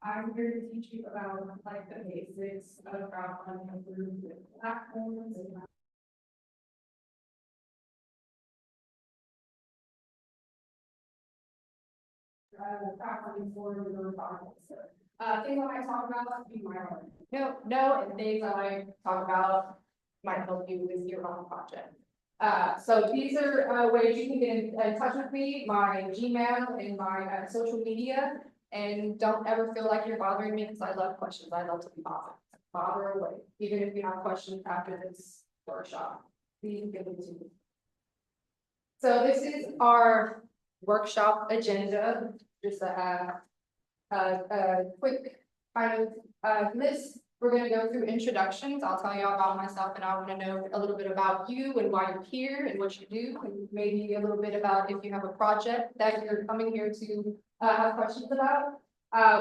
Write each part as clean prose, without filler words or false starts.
I'm here to teach you about like the basics of crowdfunding through the platforms and crowdfunding for your projects. So, things I might talk about, you might already know, and things I might talk about might help you with your own project. So these are ways you can get in touch with me, my Gmail and my social media. And don't ever feel like you're bothering me because I love questions. I love to be bothered. Bother away. Even if you have questions after this workshop, please give them to me. So this is our workshop agenda. Just a quick kind of list. We're going to go through introductions. I'll tell you all about myself, and I want to know a little bit about you and why you're here and what you do, and maybe a little bit about if you have a project that you're coming here to have questions about.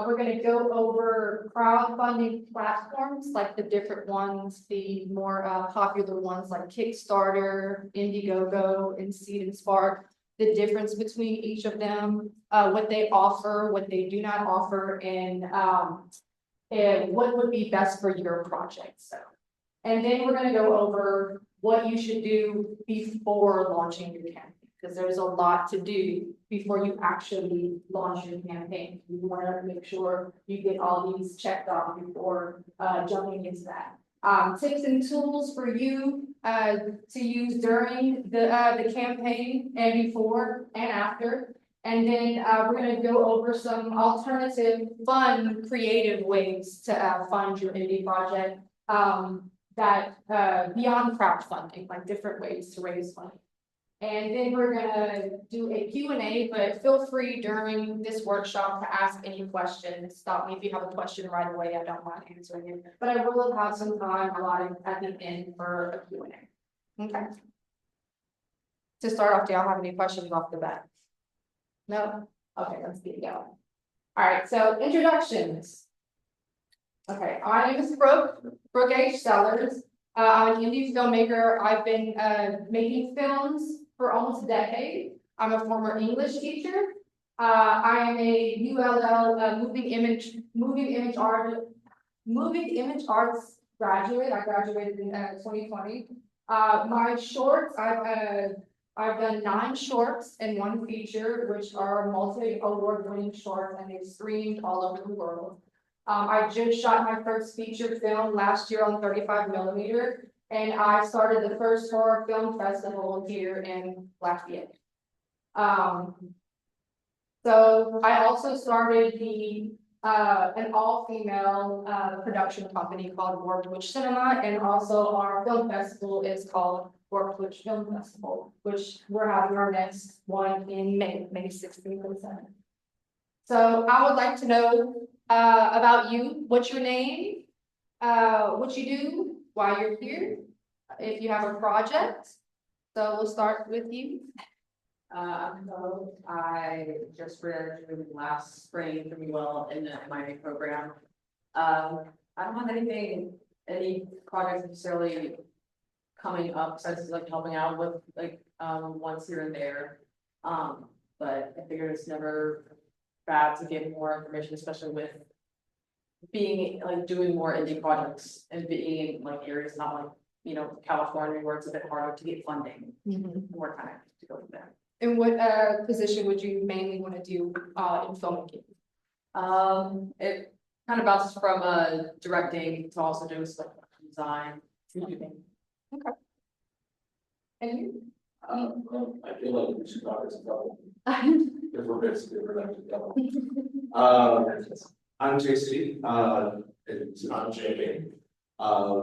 We're going to go over crowdfunding platforms, like the different ones, the more popular ones like Kickstarter, Indiegogo, and Seed and Spark, the difference between each of them, what they offer, what they do not offer, and what would be best for your project. So, and then we're going to go over what you should do before launching your campaign, because there's a lot to do before you actually launch your campaign. You want to make sure you get all these checked off before jumping into that. Tips and tools for you to use during the campaign and before and after. And then we're going to go over some alternative, fun, creative ways to fund your indie project that beyond crowdfunding, like different ways to raise money. And then we're going to do a Q&A, but feel free during this workshop to ask any questions. Stop me if you have a question right away. I don't mind answering it, but I will have some time allotted at the end for a Q&A. Okay. To start off, do y'all have any questions off the bat? No? Okay, let's get going. All right, so introductions. Okay, my name is Brooke H. Cellars. I'm an indie filmmaker. I've been making films for almost a decade. I'm a former English teacher. I am a ULL moving image arts graduate. I graduated in 2020. My shorts, I've done 9 shorts and 1 feature, which are multi-award winning shorts, and they've streamed all over the world. I just shot my first feature film last year on 35mm, and I started the first horror film festival here in Lafayette. So I also started an all-female production company called Warped Witch Cinema, and also our film festival is called Warped Witch Film Festival, which we're having our next one in May 16th and 7th. So I would like to know about you. What's your name? What you do, why you're here, if you have a project. So we'll start with you. So I just graduated last spring from UL in the MIA program. I don't have any projects necessarily coming up, besides like helping out with like once here and there. But I figured it's never bad to get more information, especially with being like doing more indie projects and being in like areas not like, you know, California, where it's a bit harder to get funding. More time to go from there. And what position would you mainly want to do in filmmaking? It kind of bounces from directing to also doing stuff like design. Okay. And you? I feel like we should talk as a couple. If we're basically a productive couple. I'm JC. It's not JB.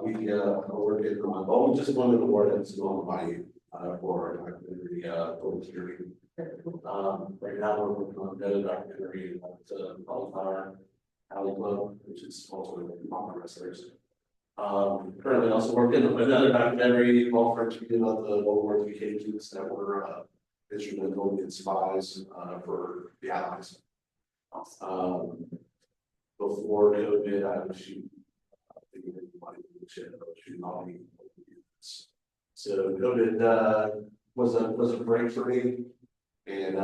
We are working on, we just won an award at Sonoma Bayou for a documentary film series. Right now we're working on another documentary at Cauliflower Alley Club, which is also Mama Wrestlers. Currently also working on another documentary called French about the World War III cages that were instrumental in spies for the Allies. Before COVID, I would shoot all the units. So COVID was a break for me, and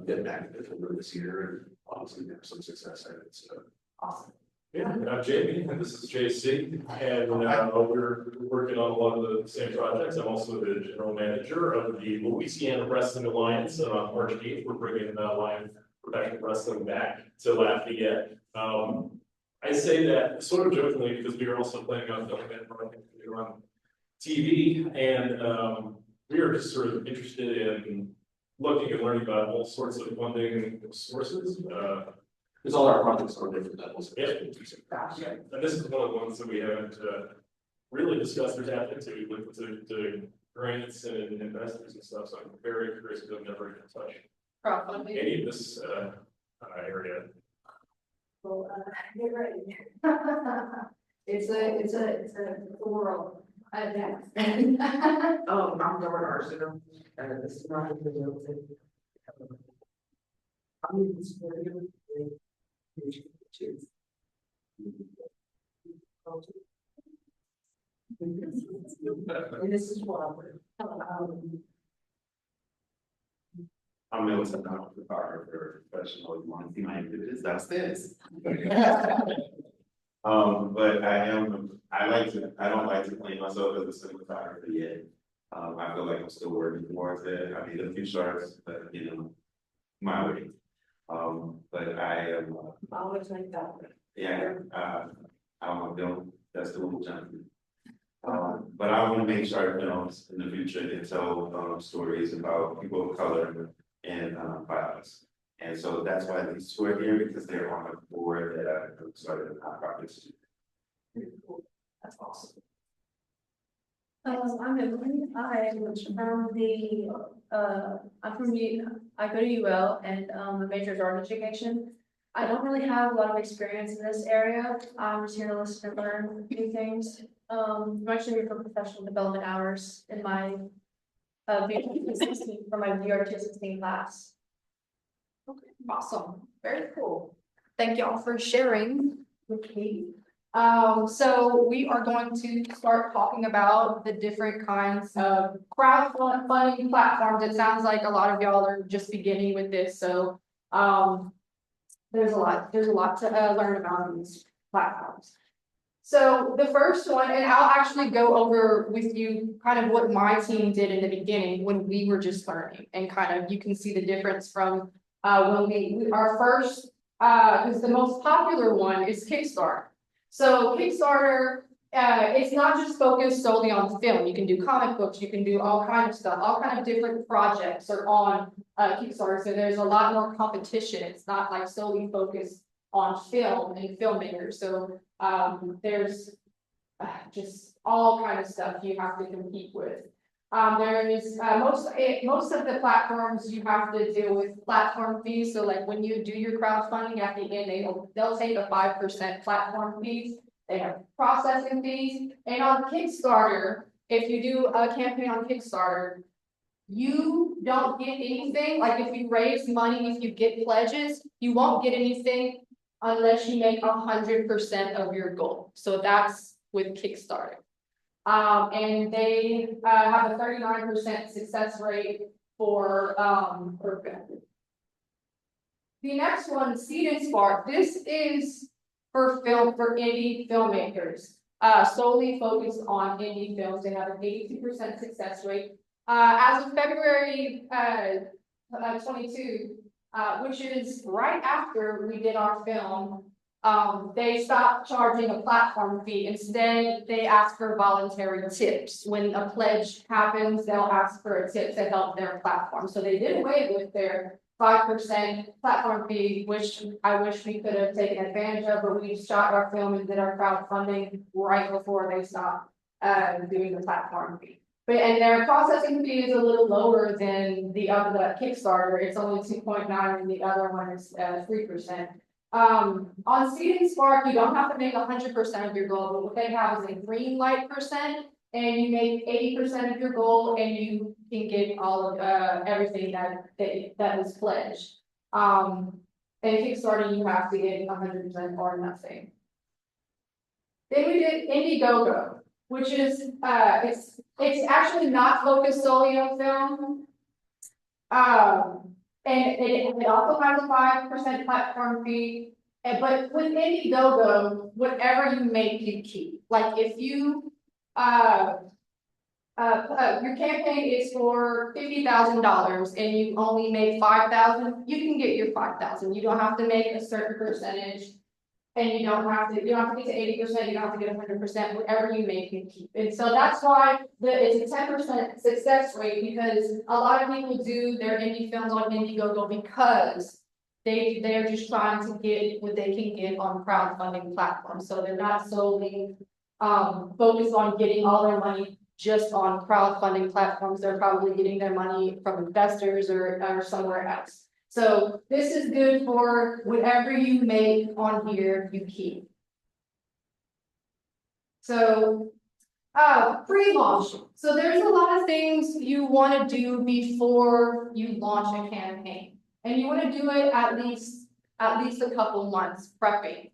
getting back to the film this year, and obviously have some success at it. So Awesome. Yeah, I'm Jamie, and this is JC, and we're working on a lot of the same projects. I'm also the general manager of the Louisiana Wrestling Alliance, and on March 8th, we're bringing the Alliance Professional Wrestling back to Lafayette. I say that sort of jokingly because we are also planning on filming it on TV, and we are just sort of interested in looking and learning about all sorts of funding sources. Because all our projects are different levels. Yeah. And this is one of the ones that we haven't really discussed or tapped into with to grants and investors and stuff. So I'm very curious because I've never even touched Crowdfunding. any of this area. Well, get ready. It's a world. Yeah. I'm Robert Arsenault, and this is not a video. I'm in this video. And this is what I'm Milton, I'm a photographer, professional, you want to see my images downstairs. But I don't like to claim myself as a cinematographer yet. I feel like I'm still working towards it. I made a few shots, but my way. But I am, always like that. I'm a film festival junkie. But I want to make short films in the future that tell stories about people of color and violence. And so that's why these two are here, because they're on a board that I started a nonprofit to. That's awesome. I'm Emily. I go to UL and my major is art education. I don't really have a lot of experience in this area. I'm just here to listen and learn new things. I'm actually here for professional development hours in my for my VR 16 class. Okay, awesome. Very cool. Thank y'all for sharing with me. So we are going to start talking about the different kinds of crowdfunding platforms. It sounds like a lot of y'all are just beginning with this, so there's a lot to learn about these platforms. So the first one, and I'll actually go over with you kind of what my team did in the beginning when we were just learning, and kind of you can see the difference from when our first, because the most popular one is Kickstarter. So Kickstarter, it's not just focused solely on film. You can do comic books, you can do all kinds of stuff, all kinds of different projects are on Kickstarter. So there's a lot more competition. It's not like solely focused on film and filmmakers. So there's just all kinds of stuff you have to compete with. There is most of the platforms you have to deal with platform fees. So like when you do your crowdfunding at the end, they'll take a 5% platform fees. They have processing fees. And on Kickstarter, if you do a campaign on Kickstarter, you don't get anything. Like if you raise money, if you get pledges, you won't get anything unless you make 100% of your goal. So that's with Kickstarter. And they have a 39% success rate for film. The next one, Seed and Spark. This is for indie filmmakers, solely focused on indie films. They have an 82% success rate. As of February 22, which is right after we did our film, they stopped charging a platform fee. Instead, they ask for voluntary tips. When a pledge happens, they'll ask for a tip to help their platform. So they did away with their 5% platform fee, which I wish we could have taken advantage of, but we shot our film and did our crowdfunding right before they stopped doing the platform fee. And their processing fee is a little lower than the Kickstarter. It's only 2.9, and the other one is 3%. On Seed and Spark, you don't have to make 100% of your goal, but what they have is a green light percent, and you make 80% of your goal, and you can get all of everything that was pledged. And Kickstarter, you have to get 100% or nothing. Then we did Indiegogo, which is it's actually not focused solely on film. And it also has a 5% platform fee. But with Indiegogo, whatever you make, you keep. Like if you, your campaign is for $50,000 and you only make 5,000, you can get your 5,000. You don't have to make a certain percentage. And you don't have to get to 80%, you don't have to get 100%, whatever you make, you keep. And so that's why it's a 10% success rate, because a lot of people do their indie films on Indiegogo because they're just trying to get what they can get on crowdfunding platforms. So they're not solely focused on getting all their money just on crowdfunding platforms. They're probably getting their money from investors or somewhere else. So this is good for whatever you make on here, you keep. So pre-launch. So there's a lot of things you want to do before you launch a campaign. And you want to do it at least a couple months prepping.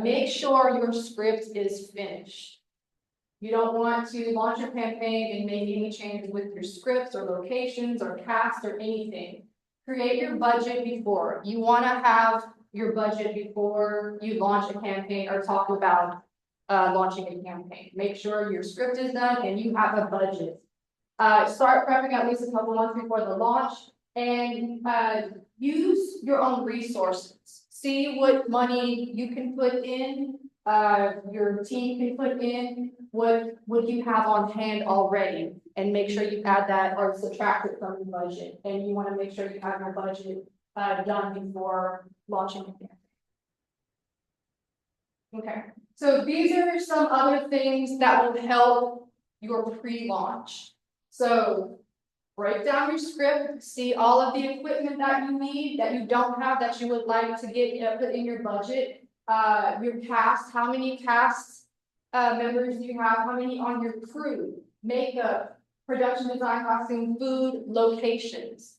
Make sure your script is finished. You don't want to launch a campaign and make any changes with your scripts or locations or cast or anything. Create your budget before. You want to have your budget before you launch a campaign or talk about launching a campaign. Make sure your script is done and you have a budget. Start prepping at least a couple months before the launch, and use your own resources. See what money you can put in, your team can put in, what you have on hand already, and make sure you add that or subtract it from your budget. And you want to make sure you have your budget done before launching a campaign. Okay, so these are some other things that will help your pre-launch. So break down your script, see all of the equipment that you need, that you don't have, that you would like to get put in your budget. Your cast, how many cast members do you have? How many on your crew? Makeup, production design, costume, food, locations.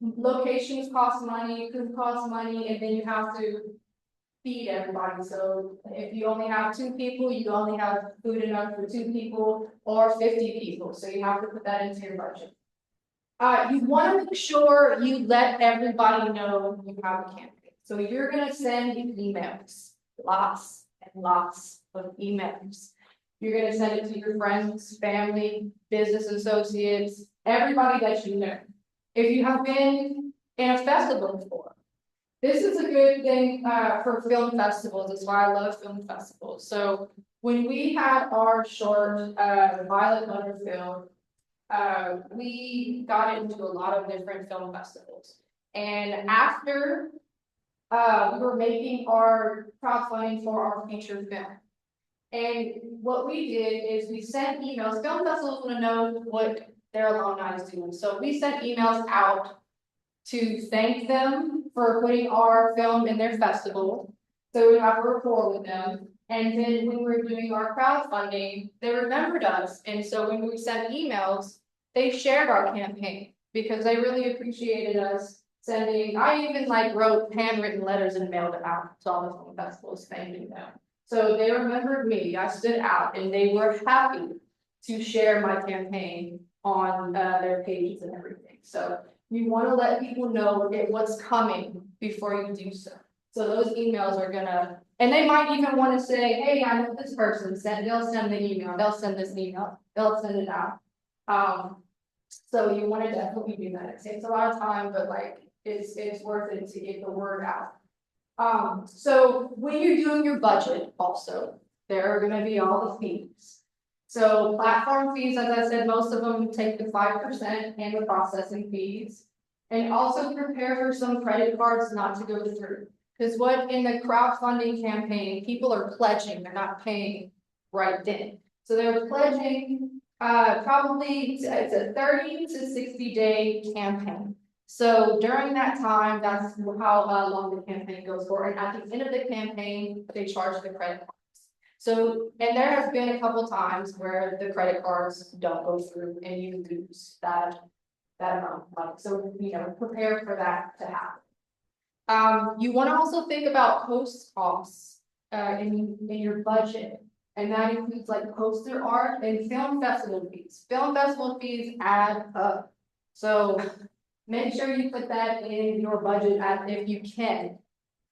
Locations cost money, food costs money, and then you have to feed everybody. So if you only have 2 people, you only have food enough for 2 people or 50 people. So you have to put that into your budget. You want to make sure you let everybody know you have a campaign. So you're going to send emails, lots and lots of emails. You're going to send it to your friends, family, business associates, everybody that you know. If you have been in a festival before, this is a good thing for film festivals. That's why I love film festivals. So when we had our short Violet Butter film, we got into a lot of different film festivals. And after we were making our crowdfunding for our feature film. And what we did is we sent emails. Film festivals want to know what their alumni is doing. So we sent emails out to thank them for putting our film in their festival. So we have a rapport with them. And then when we were doing our crowdfunding, they remembered us. And so when we sent emails, they shared our campaign because they really appreciated us sending. I even wrote handwritten letters and mailed it out to all the film festivals thanking them. So they remembered me. I stood out and they were happy to share my campaign on their pages and everything. So you want to let people know what's coming before you do so. So those emails are gonna, and they might even want to say, hey, I know this person, they'll send the email, they'll send this email, they'll send it out. So you want to definitely do that. It takes a lot of time, but it's worth it to get the word out. So when you're doing your budget also, there are going to be all the fees. So platform fees, as I said, most of them take the 5% and the processing fees. And also prepare for some credit cards not to go through. Because what in the crowdfunding campaign, people are pledging, they're not paying right then. So they're pledging probably it's a 30 to 60 day campaign. So during that time, that's how long the campaign goes for. And at the end of the campaign, they charge the credit cards. So, and there has been a couple times where the credit cards don't go through and you lose that amount of money. So, prepare for that to happen. You want to also think about post costs in your budget. And that includes poster art and film festival fees. Film festival fees add up. So make sure you put that in your budget if you can.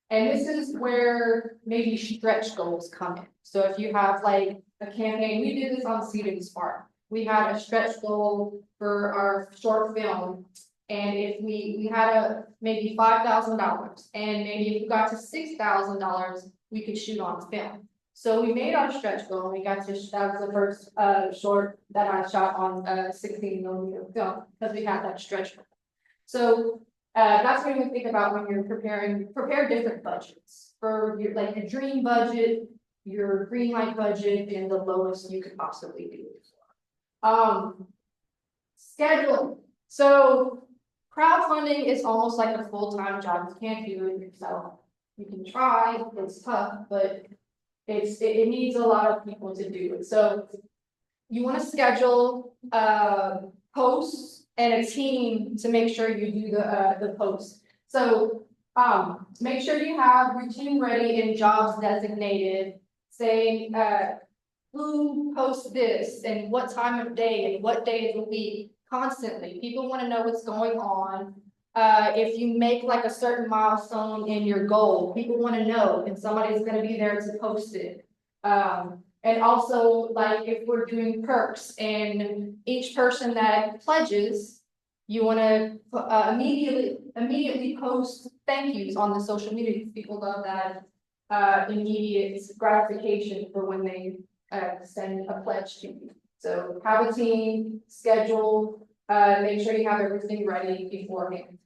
And this is where maybe stretch goals come in. So if you have like a campaign, we did this on Seed and Spark. We had a stretch goal for our short film. And if we had a maybe $5,000, and maybe if we got to $6,000, we could shoot on film. So we made our stretch goal, and we got to, that was the first short that I shot on 16mm film, because we had that stretch goal. So that's what you think about when you're prepare different budgets for your, like your dream budget, your green light budget, and the lowest you could possibly do. Schedule. So crowdfunding is almost like a full-time job. You can't do it yourself. You can try, it's tough, but it needs a lot of people to do it. So you want to schedule posts and a team to make sure you do the posts. So make sure you have your team ready and jobs designated, saying who posts this and what time of day and what day of the week. Constantly, people want to know what's going on. If you make like a certain milestone in your goal, people want to know, and somebody's going to be there to post it. And also, like if we're doing perks, and each person that pledges, you want to immediately post thank yous on the social media. People love that immediate gratification for when they send a pledge to you. So have a team, schedule, make sure you have everything ready beforehand.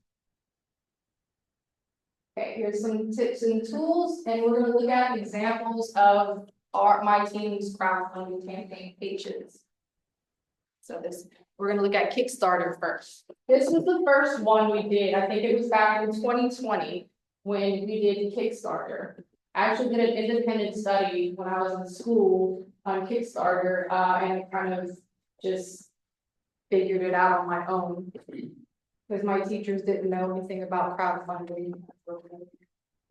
Okay, here's some tips and tools, and we're going to look at examples of my team's crowdfunding campaign pages. So we're going to look at Kickstarter first. This was the first one we did. I think it was back in 2020 when we did Kickstarter. I actually did an independent study when I was in school on Kickstarter, and I kind of just figured it out on my own because my teachers didn't know anything about crowdfunding.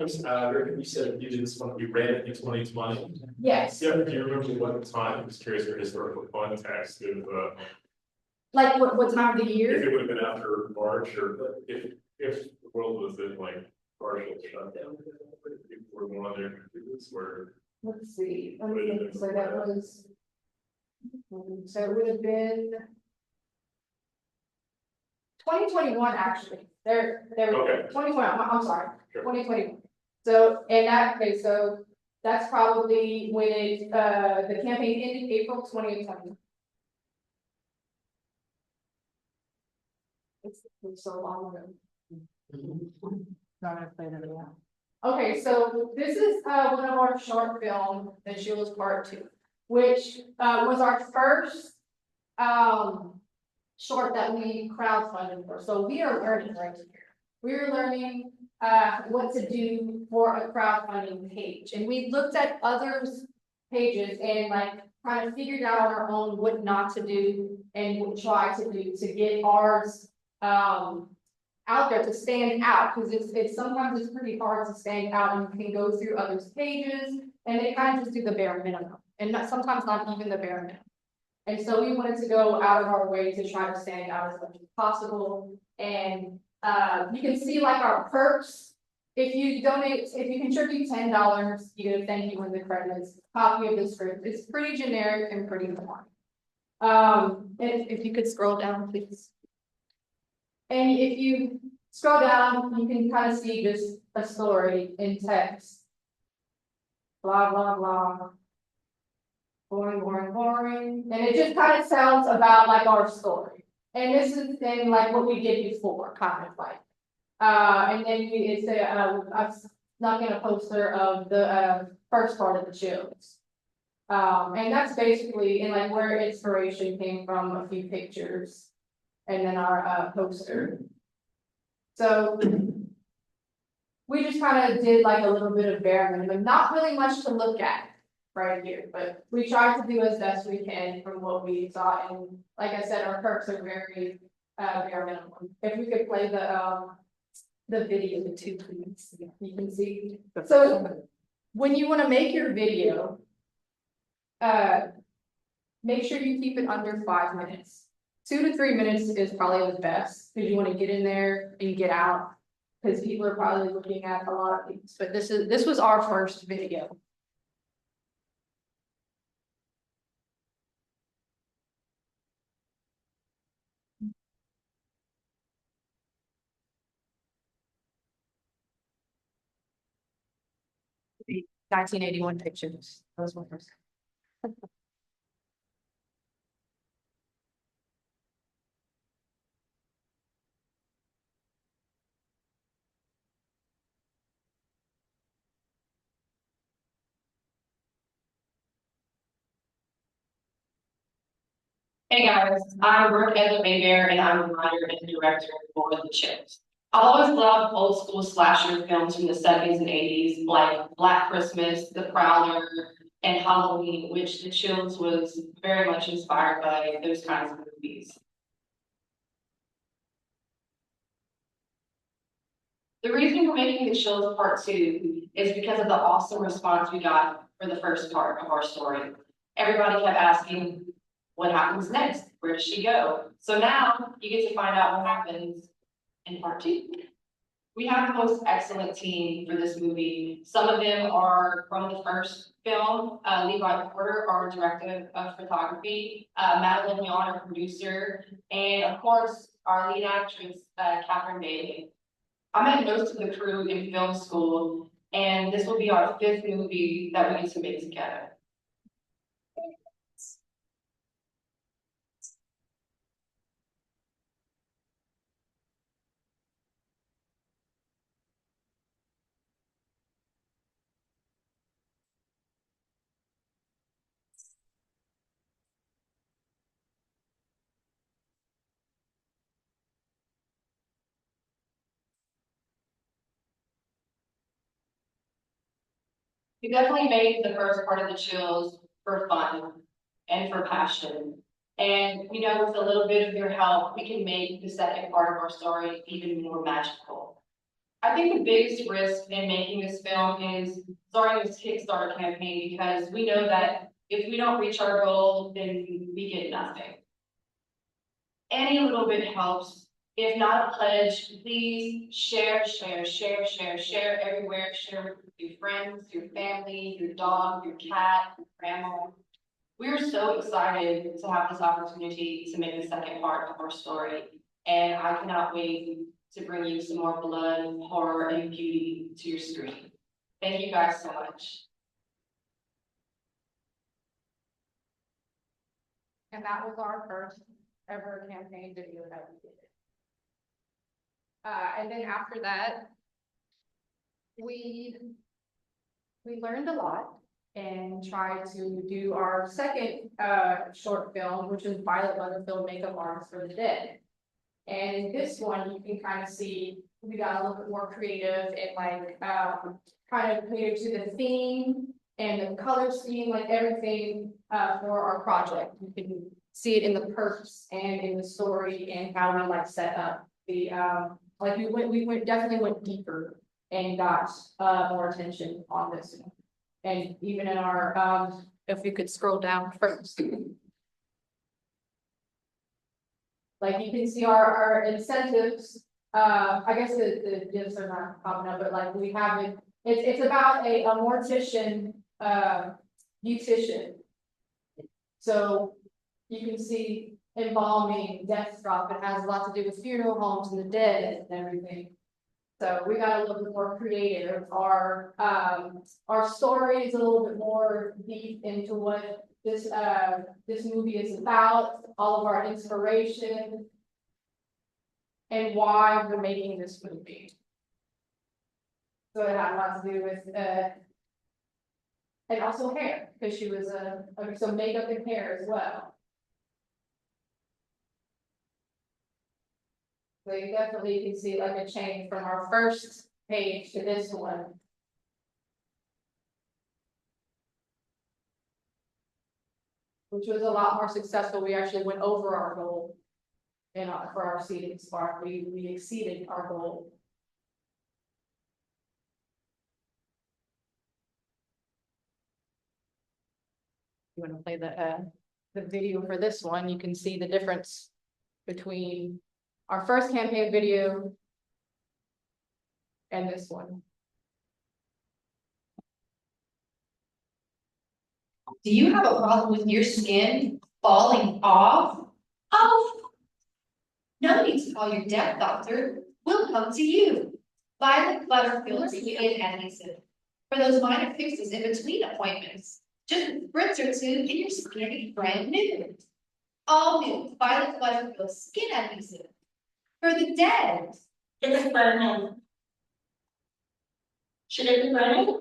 I'm sorry, you said you did this one, you ran it in 2020? Yes. Yeah, do you remember what time? I'm just curious for historical context of, Like what time of the year? if it would have been after March, or if the world was in like partial shutdown. If we're going on there to do this, where. Let's see. Let me think. So that was. So it would have been 2021 actually. There. Okay. 2021. I'm sorry. Sure. 2021. So in that case, so that's probably when the campaign ended April 2020. It's so long ago. Okay, so this is one of our short film, The Sheila's Part 2, which was our first short that we crowdfunded for. So we are learning right here. We're learning what to do for a crowdfunding page. And we looked at others' pages and like kind of figured out on our own what not to do and what try to do to get ours out there to stand out, because it's sometimes it's pretty hard to stand out, and you can go through others' pages and they kind of just do the bare minimum, and sometimes not even the bare minimum. And so we wanted to go out of our way to try to stand out as much as possible. And you can see like our perks. If you contribute $10, you get a thank you in the credits, copy of the script. It's pretty generic and pretty boring. If you could scroll down, please. And if you scroll down, you can kind of see just a story in text. Blah, blah, blah. Boring, boring, boring. And it just kind of sounds about like our story. And this is then like what we did before, kind of like. And then I've snuck in a poster of the first part of the chills. And that's basically in like where inspiration came from, a few pictures. And then our poster. So we just kind of did like a little bit of bare minimum, not really much to look at right here, but we tried to do as best we can from what we saw. And like I said, our perks are very bare minimum. If we could play the video too, please. You can see. So when you want to make your video, make sure you keep it under 5 minutes. 2 to 3 minutes is probably the best because you want to get in there and get out. Because people are probably looking at a lot of these, but this was our first video. The 1981 pictures, those were first. Hey guys, I'm Brooke H and I'm the writer and director for The Chills. I've always loved old school slasher films from the 70s and 80s, like Black Christmas, The Prowler, and Halloween, which The Chills was very much inspired by those kinds of movies. The reason we're making The Chills Part 2 is because of the awesome response we got for the first part of our story. Everybody kept asking, what happens next? Where does she go? So now you get to find out what happens in Part 2. We have the most excellent team for this movie. Some of them are from the first film. Levi Porter, our director of photography, Madeline Yawn, our producer, and of course, our lead actress, Catherine Bailey. I met most of the crew in film school, and this will be our 5th movie that we get to make together. We definitely made the first part of The Chills for fun and for passion. And, you know, with a little bit of your help, we can make the second part of our story even more magical. I think the biggest risk in making this film is starting this Kickstarter campaign, because we know that if we don't reach our goal, then we get nothing. Any little bit helps. If not a pledge, please share everywhere. Share with your friends, your family, your dog, your cat, your grandma. We're so excited to have this opportunity to make the second part of our story. And I cannot wait to bring you some more blood, horror, and beauty to your screen. Thank you guys so much. And that was our first ever campaign video that we did. And then after that, we learned a lot and tried to do our second short film, which is Violet Butterfield Makeup Artist for the Dead. And in this one, you can kind of see we got a little bit more creative and like kind of catered to the theme and the color scheme, like everything for our project. You can see it in the perks and in the story and how we like set up the like we definitely went deeper and got more attention on this one. And even in our if you could scroll down first. Like you can see our incentives. I guess the gifs are not popping up, but like we have it. It's about a mortician, beautician. So you can see embalming, death drop. It has a lot to do with funeral homes and the dead and everything. So we got a little bit more creative. Our story is a little bit more deep into what this movie is about, all of our inspiration, and why we're making this movie. So it had a lot to do with and also hair, because she was so makeup and hair as well. So you definitely can see like a change from our first page to this one. Which was a lot more successful. We actually went over our goal for our seating spark. We exceeded our goal. You want to play the video for this one? You can see the difference between our first campaign video and this one. Do you have a problem with your skin falling off? Oh, no need to call your deaf doctor. We'll come to you. Violet Butterfield Skin Adhesive. For those minor fixes in between appointments. Just a spritz or two and your skin will be brand new. All new Violet Butterfield Skin Adhesive. For the dead. It's burning. Should it be burning?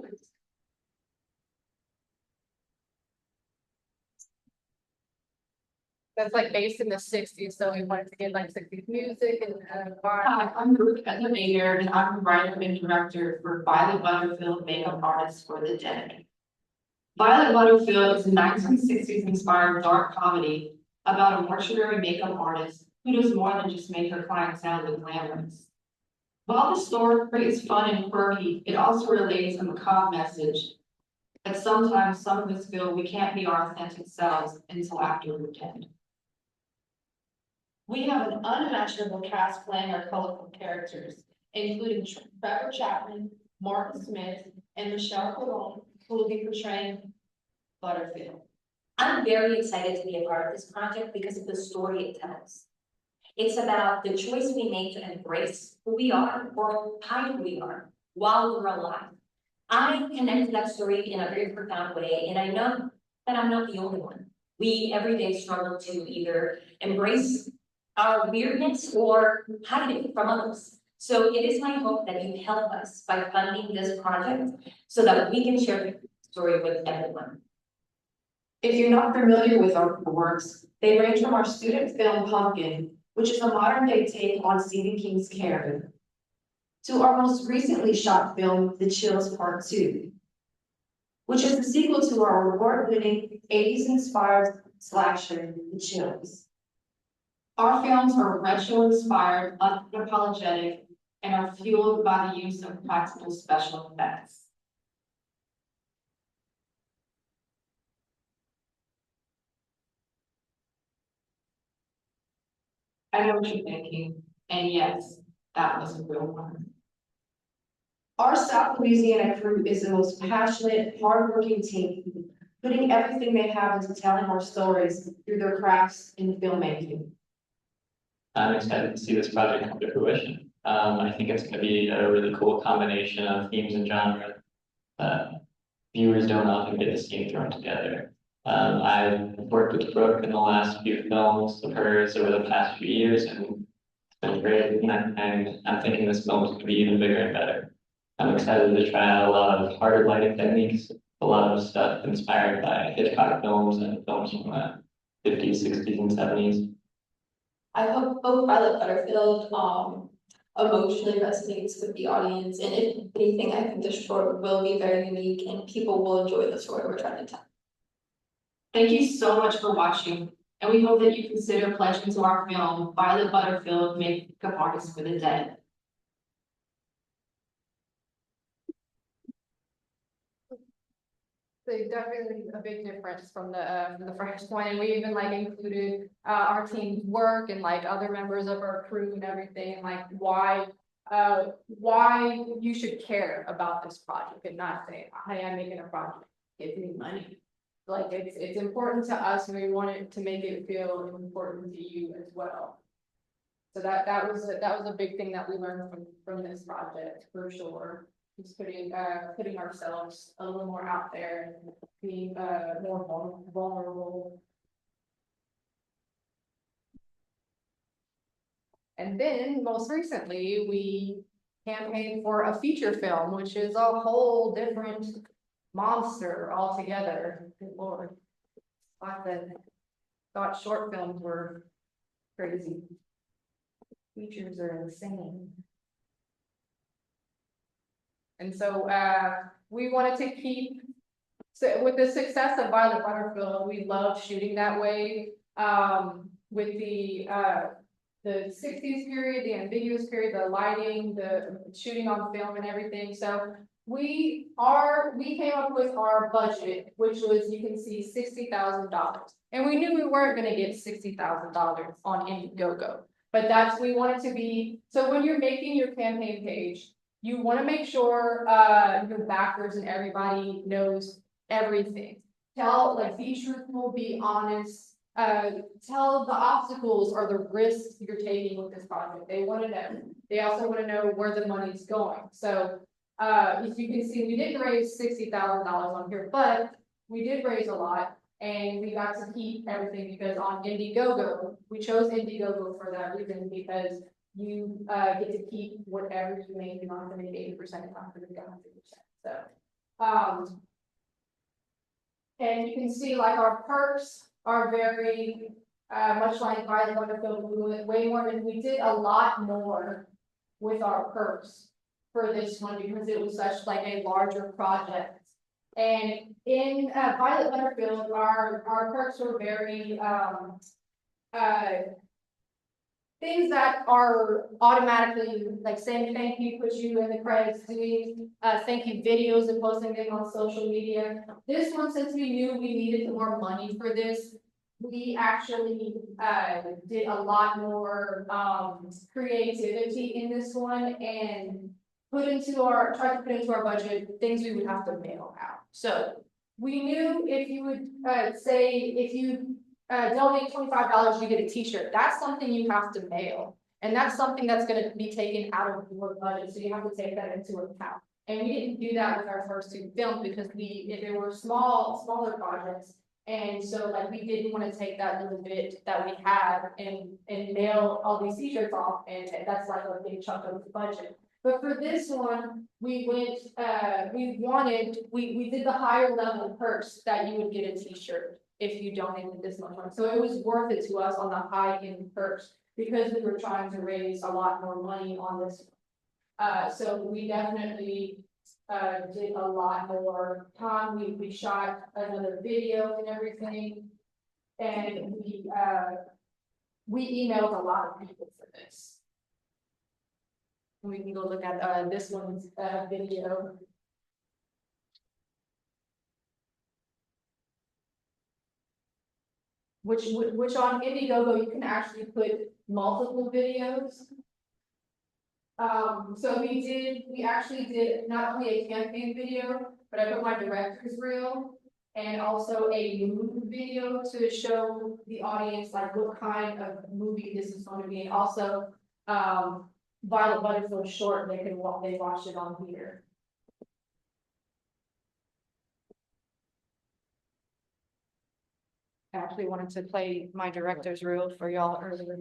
That's like based in the '60s, so we wanted to get like '60s music and vibe. Hi, I'm Ruth Mayor, and I'm the writer and director for Violet Butterfield Makeup Artists for the Dead. Violet Butterfield is a 1960s inspired dark comedy about a mortuary makeup artist who does more than just make her clientele look glamorous. While the story is fun and quirky, it also relays a macabre message that sometimes some of us feel we can't be our authentic selves until after we're dead. We have an unimaginable cast playing our colorful characters, including Trevor Chapman, Martin Smith, and Michelle Colon, who will be portraying Butterfield. I'm very excited to be a part of this project because of the story it tells. It's about the choice we make to embrace who we are or hide who we are while we're alive. I connect to that story in a very profound way, and I know that I'm not the only one. We every day struggle to either embrace our weirdness or hide it from others. So it is my hope that you help us by funding this project so that we can share the story with everyone. If you're not familiar with our works, they range from our student film Pumpkin, which is a modern day take on Stephen King's Carrie, to our most recently shot film, The Chills Part 2, which is the sequel to our award-winning 80s inspired slasher, The Chills. Our films are retro-inspired, unapologetic, and are fueled by the use of practical special effects. I know what you're thinking, and yes, that was a real one. Our South Louisiana crew is the most passionate, hardworking team, putting everything they have into telling our stories through their crafts in filmmaking. I'm excited to see this project come to fruition. I think it's going to be a really cool combination of themes and genre that viewers don't often get to see thrown together. I've worked with Brooke in the last few films of hers over the past few years, and it's been great. And I'm thinking this film is going to be even bigger and better. I'm excited to try out a lot of harder lighting techniques, a lot of stuff inspired by Hitchcock films and films from the 50s, 60s, and 70s. I hope Violet Butterfield emotionally resonates with the audience, and if anything, I think the short will be very unique and people will enjoy the story we're trying to tell. Thank you so much for watching, and we hope that you consider pledging to our film, Violet Butterfield Makeup Artists for the Dead. So definitely a big difference from the first one, and we even like included our team's work and like other members of our crew and everything, and like why you should care about this project and not say, hey, I'm making a project, give me money. Like it's important to us, and we wanted to make it feel important to you as well. So that was a big thing that we learned from this project for sure. Just putting ourselves a little more out there and being more vulnerable. And then most recently, we campaigned for a feature film, which is a whole different monster altogether. Good Lord. I thought short films were crazy. Features are insane. And so we wanted to keep, so with the success of Violet Butterfield, we love shooting that way. With the 60s period, the ambiguous period, the lighting, the shooting on film and everything. So we came up with our budget, which was, you can see, $60,000. And we knew we weren't going to get $60,000 on Indiegogo. But we wanted to be, so when you're making your campaign page, You wanna make sure, your backers and everybody knows everything. Be truthful, be honest, tell the obstacles or the risks you're taking with this project. They wanna know. They also wanna know where the money's going. So, if you can see, we didn't raise $60,000 on here, but we did raise a lot. And we got to keep everything because on Indiegogo, we chose Indiegogo for that reason because you get to keep whatever you make. You're not gonna make 80%, it's not gonna be 100%. So, and you can see like our perks are very much like Violet Butterfield. We went way more, and we did a lot more with our perks for this one because it was such like a larger project. And in Violet Butterfield, our perks were very things that are automatically like saying thank you, put you in the credits, doing thank you videos and posting them on social media. This one, since we knew we needed more money for this, we actually did a lot more creativity in this one and tried to put into our budget things we would have to mail out. So we knew if you would if you donate $25, you get a t-shirt. That's something you have to mail. And that's something that's gonna be taken out of your budget. So you have to take that into account. And we didn't do that with our first two films because they were smaller projects. And so like we didn't want to take that little bit that we had and mail all these t-shirts off, and that's like a big chunk of the budget. But for this one, we did the higher level perks that you would get a t-shirt if you donated this much money. So it was worth it to us on the high end perks because we were trying to raise a lot more money on this. So we definitely did a lot more time. We shot another video and everything. And we emailed a lot of people for this. We can go look at this one's video. Which on Indiegogo you can actually put multiple videos. So we actually did not only a campaign video, but I put my director's reel and also a movie video to show the audience like what kind of movie this is going to be, and also Violet Butterfield short. They watched it on here. I actually wanted to play my director's reel for y'all earlier,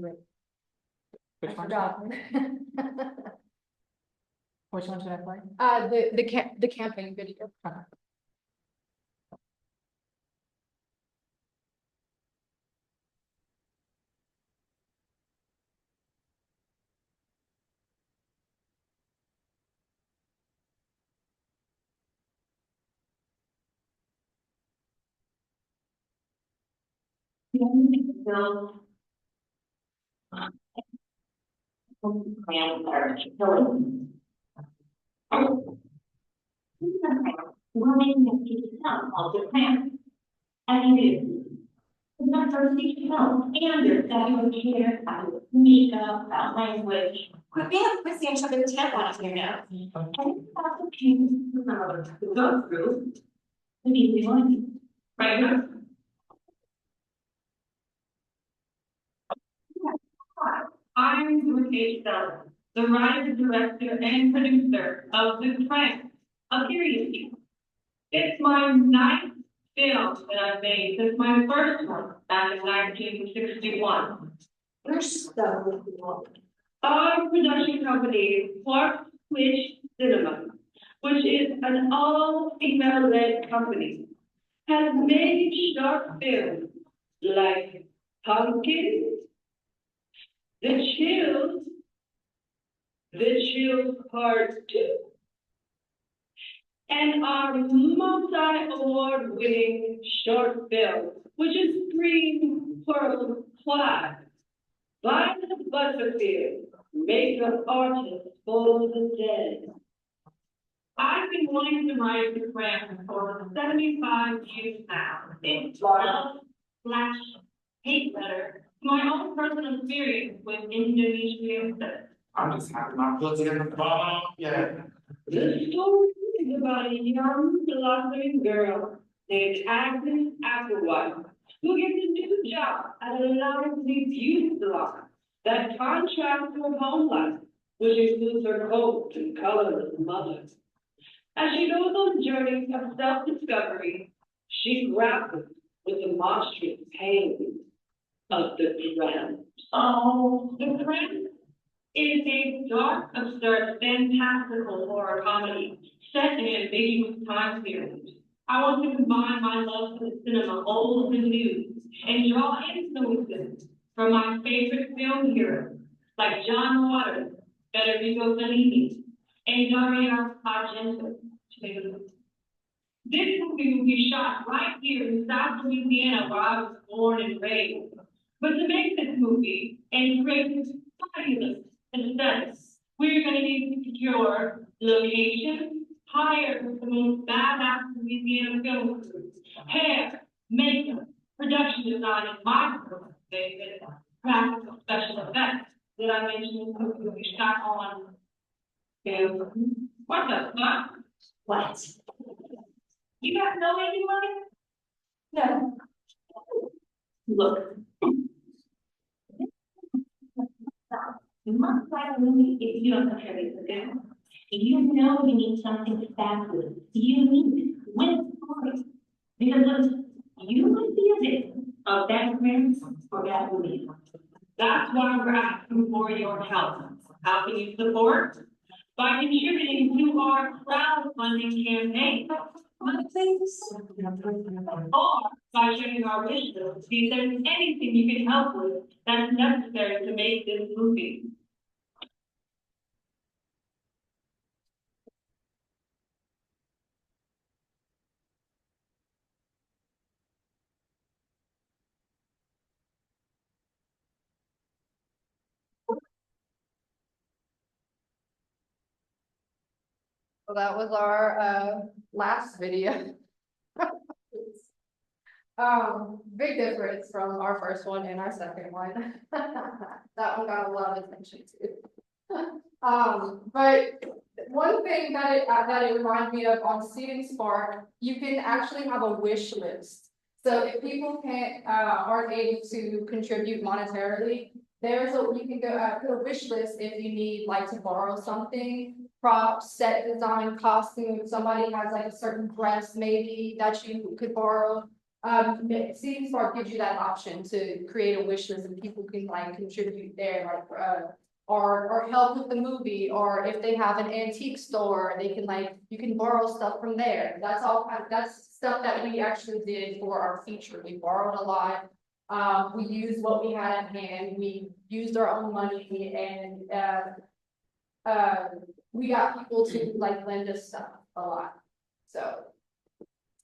but I forgot. Which one should I play? The campaign video. We're making a feature film called The Plan. And it is. It's not our feature film. Standards that you would care about makeup, about language. We're being a each other tent on here now. And it's also changed to go through the easy one. Right now. I'm Brooke H, the writer, director, and producer of The Prank, a period piece. It's my 9th film that I've made since my first one back in 1961. We're so cool. Our production company is Clark Switch Cinema, which is an all-female-led company, has made short films like Pumpkin, The Chills Part 2, and our multi-award winning short film, which is Green Pearl Cloud, Violet Butterfield, makeup artist for the dead. I've been wanting to write The Prank for 75 years now. It's love, flash, hate letter, my own personal experience with Indonesian. I'm just happy not putting it in the bottom. Yeah. The story is about a young blossoming girl named Agnes Applewhite, who gets a new job at a lively beauty salon that contrasts her home life, which includes her cold and colorless mother. As she goes on journeys of self-discovery, she grapples with the monstrous pain of the Cramp. Oh, the Cramp is a dark, absurd, fantastical horror comedy set in an ambiguous time period. I want to combine my love for the cinema, old and new, and draw influences from my favorite film heroes, like John Waters, Federico Fellini, and Dario Argento. This movie will be shot right here in South Louisiana, where I was born and raised. But to make this movie and create this fabulous aesthetics, we're going to need to secure location, hire the most badass Louisiana film crews, hair, makeup, production design, and my favorite, practical special effects that I mentioned in the movie will be shot on film. What the fuck? What? You guys know anyone? No. Look. You must write a movie if you don't contribute to it. You know you need something fabulous, unique, with stories. Because look, you would be a victim of that experience or that movie. That's why we're asking for your help. How can you support? By contributing to our crowdfunding campaign. Or by sharing our wish list, see if there's anything you can help with that's necessary to make this movie. So that was our last video. Big difference from our first one and our second one. That one got a lot of attention too. But one thing that it reminded me of on Seed & Spark, you can actually have a wish list. So if people aren't able to contribute monetarily, you can go to a wish list if you need like to borrow something, props, set design, costume. If somebody has like a certain dress maybe that you could borrow. Seed & Spark gives you that option to create a wish list, and people can like contribute there, like or help with the movie, or if they have an antique store, they can you can borrow stuff from there. That's that's stuff that we actually did for our feature. We borrowed a lot. We used what we had at hand. We used our own money, and we got people to lend us stuff a lot. So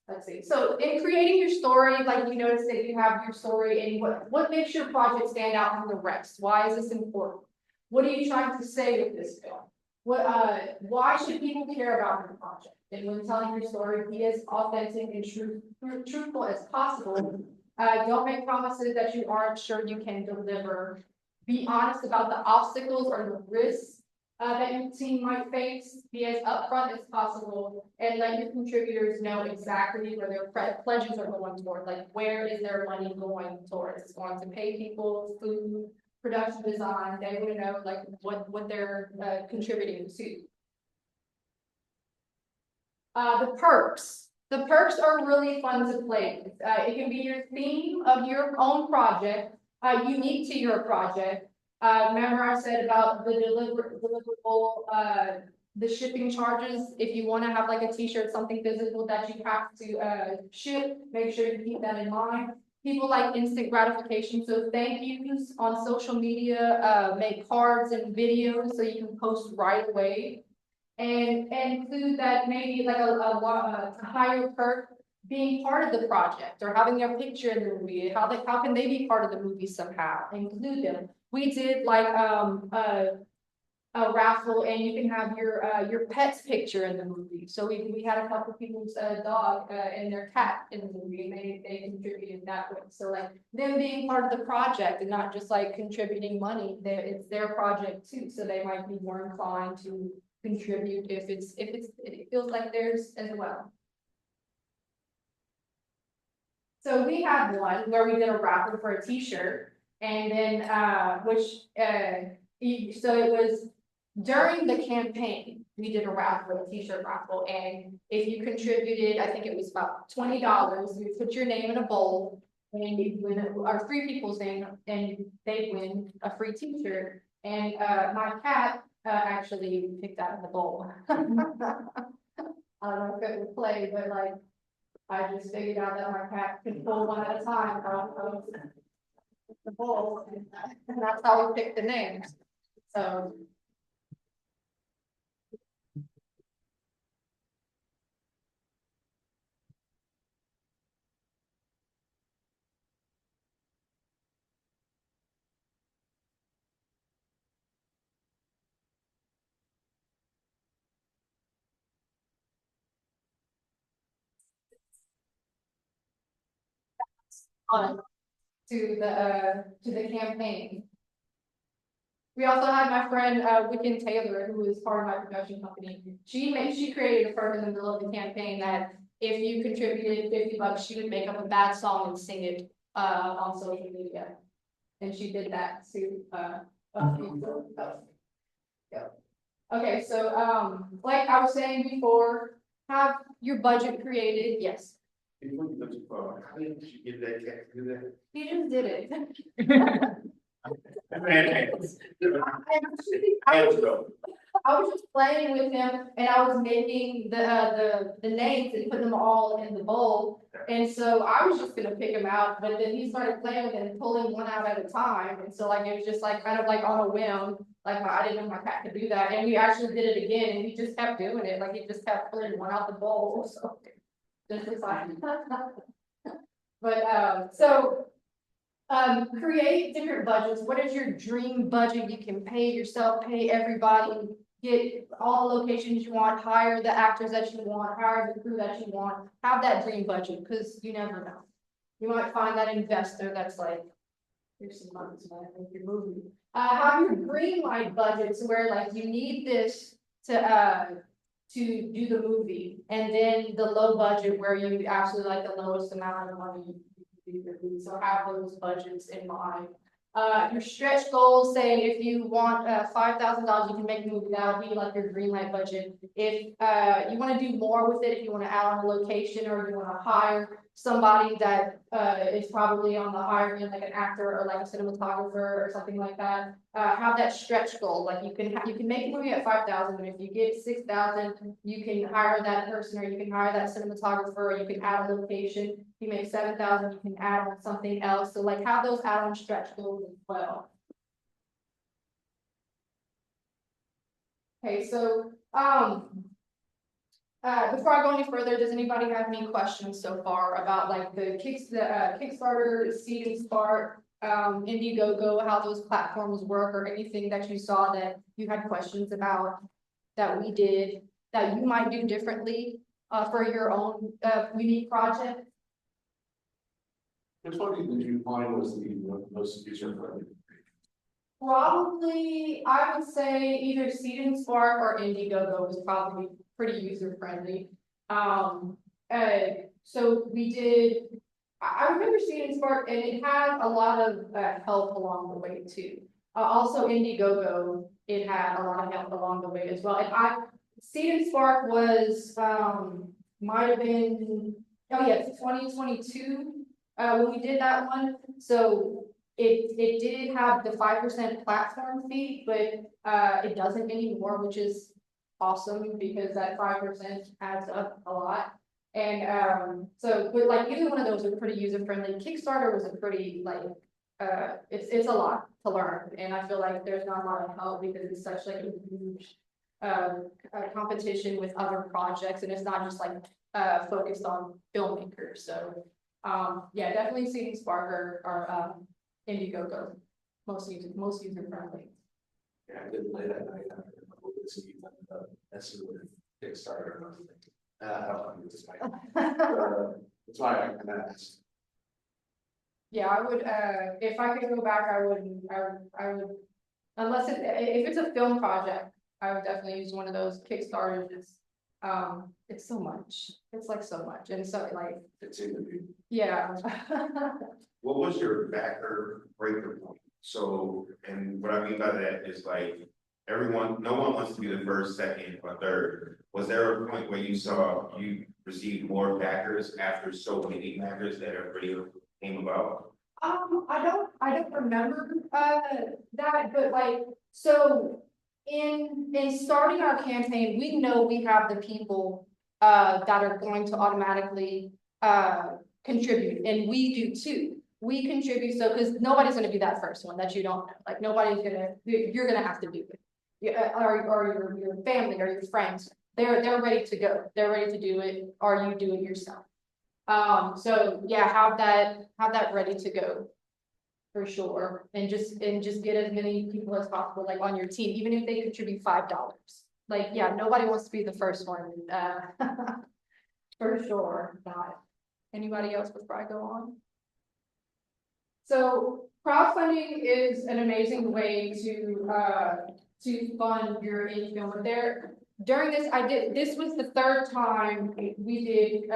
let's see. So in creating your story, you notice that you have your story, and what makes your project stand out from the rest? Why is this important? What are you trying to say with this film? Why should people care about your project? And when telling your story, be as authentic and truthful as possible. Don't make promises that you aren't sure you can deliver. Be honest about the obstacles or the risks that your team might face. Be as upfront as possible, and let your contributors know exactly where their pledges are going toward. Where is their money going towards? It's going to pay people, food, production design. They want to know what they're contributing to. The perks. The perks are really fun to play with. It can be your theme of your own project, unique to your project. Remember I said about the deliverable, the shipping charges. If you want to have a t-shirt, something physical that you have to ship, make sure you keep that in mind. People like instant gratification, so thank yous on social media, make cards and videos so you can post right away. And include that maybe a higher perk being part of the project or having their picture in the movie. How can they be part of the movie somehow? Include them. We did a raffle, and you can have your pet's picture in the movie. So we had a couple people's dog and their cat in the movie, and they contributed that way. So them being part of the project and not just contributing money, it's their project too. So they might be more inclined to contribute if it feels like theirs as well. So we had one where we did a raffle for a t-shirt and then, so it was during the campaign, we did a raffle, a t-shirt raffle, and if you contributed, I think it was about $20, you put your name in a bowl and you win, or 3 people's name, and they win a free t-shirt. And, my cat, actually picked out of the bowl. I don't know if it would play, but like, I just figured out that my cat can pull one at a time out of the bowl, and that's how we picked the names. So. On to the campaign. We also had my friend Wiccan Taylor, who is part of my production company. She created a program in the middle of the campaign that if you contributed $50, she would make up a bad song and sing it on social media. And she did that to Okay, so like I was saying before, have your budget created, yes. How did you get that cat to do that? He just did it. I was just playing with him and I was making the names and putting them all in the bowl. And so I was just gonna pick them out, but then he started playing with it and pulling one out at a time. And so like, it was just like, kind of like on a whim, like I didn't know my cat could do that. And we actually did it again and he just kept doing it. Like he just kept pulling one out the bowl, so. Just as I. But, create different budgets. What is your dream budget? You can pay yourself, pay everybody, get all the locations you want, hire the actors that you want, hire the crew that you want, have that dream budget, because you never know. You might find that investor that's like, here's some money to make your movie. Have your green light budgets where like you need this to do the movie, and then the low budget where you actually like the lowest amount of money you can do the movie. So have those budgets in mind. Your stretch goals, say if you want $5,000, you can make a movie, that would be like your green light budget. If you want to do more with it, if you want to add on a location or you want to hire somebody that is probably on the higher end, like an actor or like a cinematographer or something like that, have that stretch goal. Like you can make a movie at 5,000, but if you get 6,000, you can hire that person, or you can hire that cinematographer, or you can add a location. If you make 7,000, you can add on something else. So like have those add-on stretch goals as well. Okay, so before I go any further, does anybody have any questions so far about like the Kickstarter, Seed and Spark, Indiegogo, how those platforms work, or anything that you saw that you had questions about that we did that you might do differently for your own unique project? Which one did you find was the most user-friendly? Probably, I would say either Seed and Spark or Indiegogo was probably pretty user-friendly. So we did, I remember Seed and Spark, and it had a lot of help along the way too. Also Indiegogo, it had a lot of help along the way as well. And Seed and Spark was, might have been, oh yeah, 2022. When we did that one, so it did have the 5% platform fee, but it doesn't anymore, which is awesome because that 5% adds up a lot. And so, but like either one of those are pretty user friendly. Kickstarter was a pretty like it's a lot to learn, and I feel like there's not a lot of help because it's such like a huge competition with other projects, and it's not just like focused on filmmakers. So. Yeah, definitely Seed and Spark or Indiegogo, most user friendly. Yeah, I did late at night after a couple of this evening, that's with Kickstarter. I don't know, it's fine. That's why I kind of asked. Yeah, I would, if I could go back, I would, unless if it's a film project, I would definitely use one of those Kickstarters. It's so much. It's like so much, and so like, It's in the new. yeah. What was your backer breaker point? So, and what I mean by that is like, no one wants to be the first, second, or third. Was there a point where you saw you received more backers after so many backers that everybody came about? I don't remember, that, but like, so in starting our campaign, we know we have the people, that are going to automatically, contribute, and we do too. We contribute, so, because nobody's gonna be that first one that you don't know, like, nobody's gonna, you're gonna have to do it. Yeah, or your family or your friends, they're ready to go, they're ready to do it, or you do it yourself. So yeah, have that ready to go. For sure, and just get as many people as possible, like on your team, even if they contribute $5. Like, yeah, nobody wants to be the first one, for sure, not. Anybody else before I go on? So crowdfunding is an amazing way to fund your indie film. But during this was the third time we did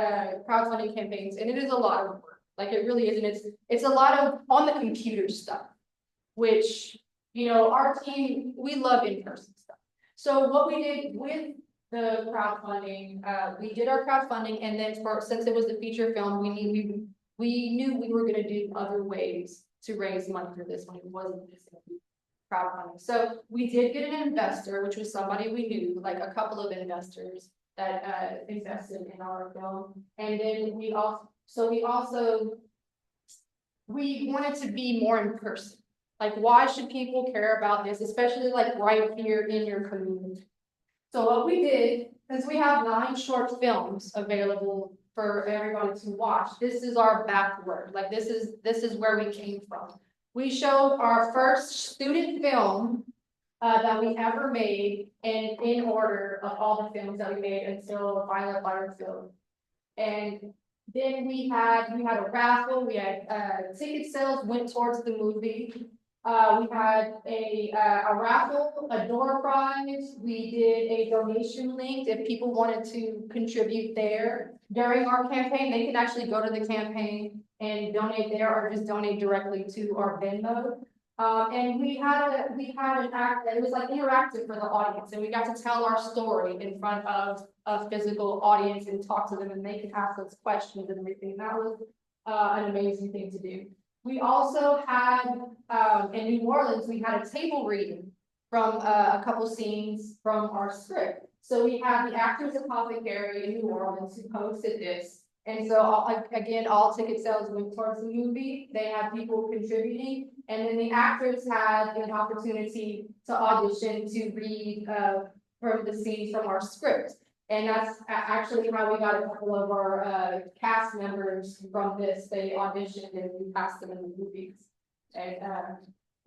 crowdfunding campaigns, and it is a lot of work. Like, it really is, and it's a lot of on the computer stuff, which, you know, our team, we love in-person stuff. So what we did with the crowdfunding, we did our crowdfunding, and then since it was a feature film, we knew we were gonna do other ways to raise money for this one. It wasn't just gonna be crowdfunding. So we did get an investor, which was somebody we knew, like a couple of investors that invested in our film, and then we wanted to be more in person. Like, why should people care about this, especially like right here in your community? So what we did, since we have 9 short films available for everybody to watch, this is our backward. Like, this is where we came from. We showed our first student film that we ever made, and in order of all the films that we made until Violet Butterfield. And then we had a raffle, we had ticket sales went towards the movie. We had a raffle, a door prize, we did a donation link if people wanted to contribute there. During our campaign, they could actually go to the campaign and donate there, or just donate directly to our Venmo. And we had an act that it was like interactive for the audience, and we got to tell our story in front of a physical audience and talk to them, and they could ask us questions and everything. That was an amazing thing to do. We also had in New Orleans, we had a table reading from a couple scenes from our script. So we had the Actors Apothecary in New Orleans who hosted this. And so again, all ticket sales went towards the movie. They had people contributing, and then the actors had an opportunity to audition to read from the scenes from our script. And that's actually how we got a couple of our cast members from this. They auditioned and we cast them in the movies. And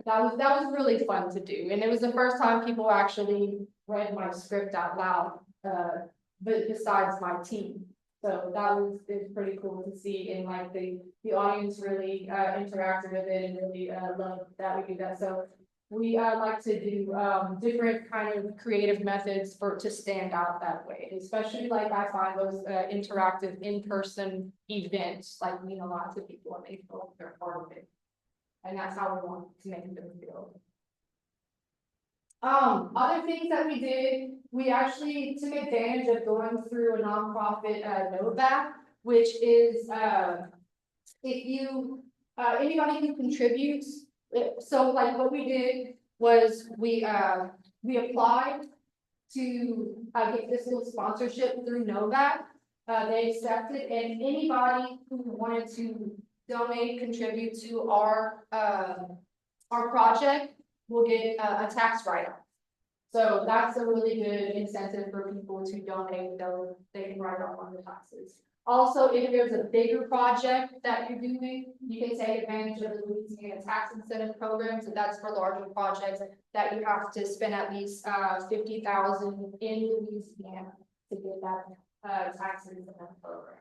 that was really fun to do. And it was the first time people actually read my script out loud, but besides my team. So that was pretty cool to see, and like the audience really interacted with it and really loved that we do that. So we like to do different kind of creative methods to stand out that way. Especially like I find those interactive in-person events like mean a lot to people, and they feel like they're part of it. And that's how we want to make them feel. Other things that we did, we actually took advantage of going through a nonprofit NOVAC, which is if you anybody who contributes. So like what we did was we applied to get fiscal sponsorship through NOVAC. They accepted, and anybody who wanted to donate, contribute to our project will get a tax write-off. So that's a really good incentive for people to donate, though they can write off on the taxes. Also, if there's a bigger project that you're doing, you can take advantage of the Louisiana tax incentive program. So that's for larger projects that you have to spend at least $50,000 in Louisiana to get that tax incentive program.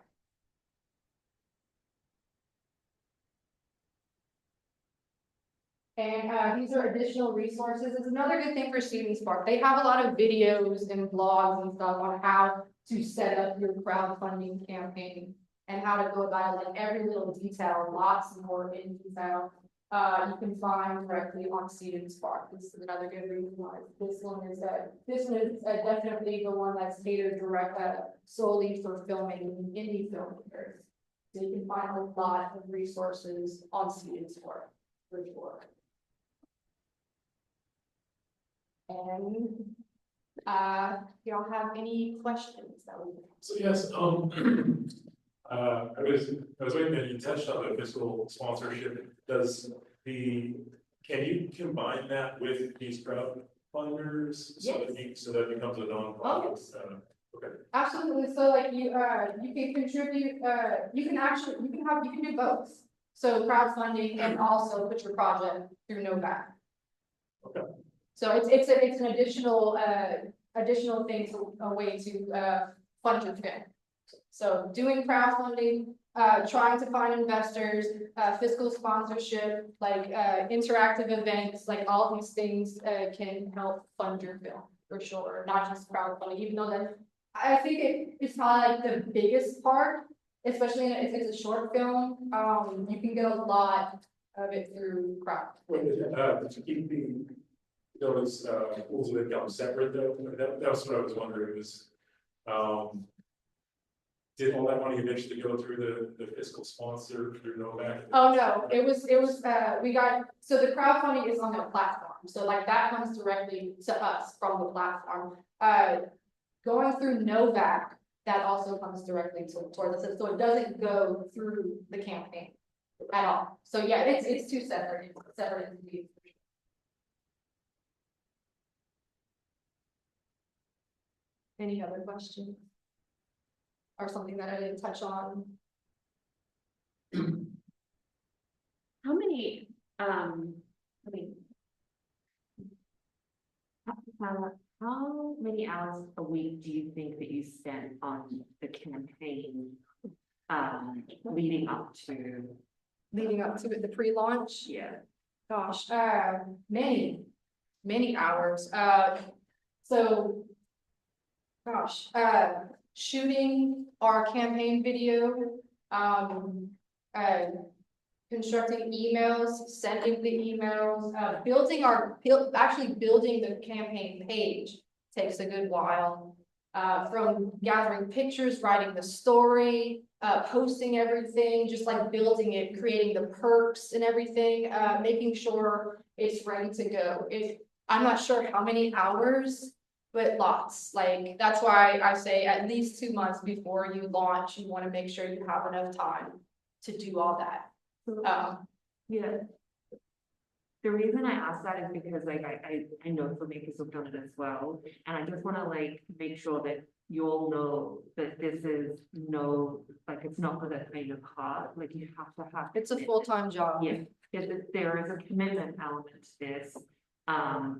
And these are additional resources. It's another good thing for Student Spark. They have a lot of videos and blogs and stuff on how to set up your crowdfunding campaign and how to go about it, like every little detail, lots more in detail. You can find directly on Student Spark. This is another good reason why this one is definitely the one that's catered solely for filmmaking, indie filmmakers. So you can find a lot of resources on Student Spark for sure. And y'all have any questions that we? So yes, I was waiting, and you touched on the fiscal sponsorship. Can you combine that with these crowdfunders? So that becomes a nonprofit? Okay. Absolutely. So like you can contribute, you can do both. So crowdfunding and also put your project through NOVAC. Okay. So it's an additional thing, a way to fund your film. So doing crowdfunding, trying to find investors, fiscal sponsorship, like interactive events, like all these things can help fund your film for sure, not just crowdfunding, even though that I think it's probably like the biggest part, especially if it's a short film. You can get a lot of it through crowdfunding. To keep those pools of income separate though, that was what I was wondering was, did all that money eventually go through the fiscal sponsor through NOVAC? Oh, no, it was, so the crowdfunding is on their platform. So like that comes directly to us from the platform. Going through NOVAC, that also comes directly towards us. So it doesn't go through the campaign at all. So yeah, it's two separate entities. Any other questions? Or something that I didn't touch on? How many, how many hours a week do you think that you spent on the campaign, leading up to? Leading up to it, the pre-launch? Yeah. Gosh, many hours. So, gosh, shooting our campaign video, constructing emails, sending the emails, actually building the campaign page takes a good while. From gathering pictures, writing the story, posting everything, just like building it, creating the perks and everything, making sure it's ready to go. I'm not sure how many hours, but lots. Like, that's why I say at least 2 months before you launch, you want to make sure you have enough time to do all that. Yeah. The reason I ask that is because like I know filmmakers have done it as well, and I just want to like make sure that you all know that this is it's not for the kind of heart. Like you have to have. It's a full-time job. Yeah, there is a commitment element to this,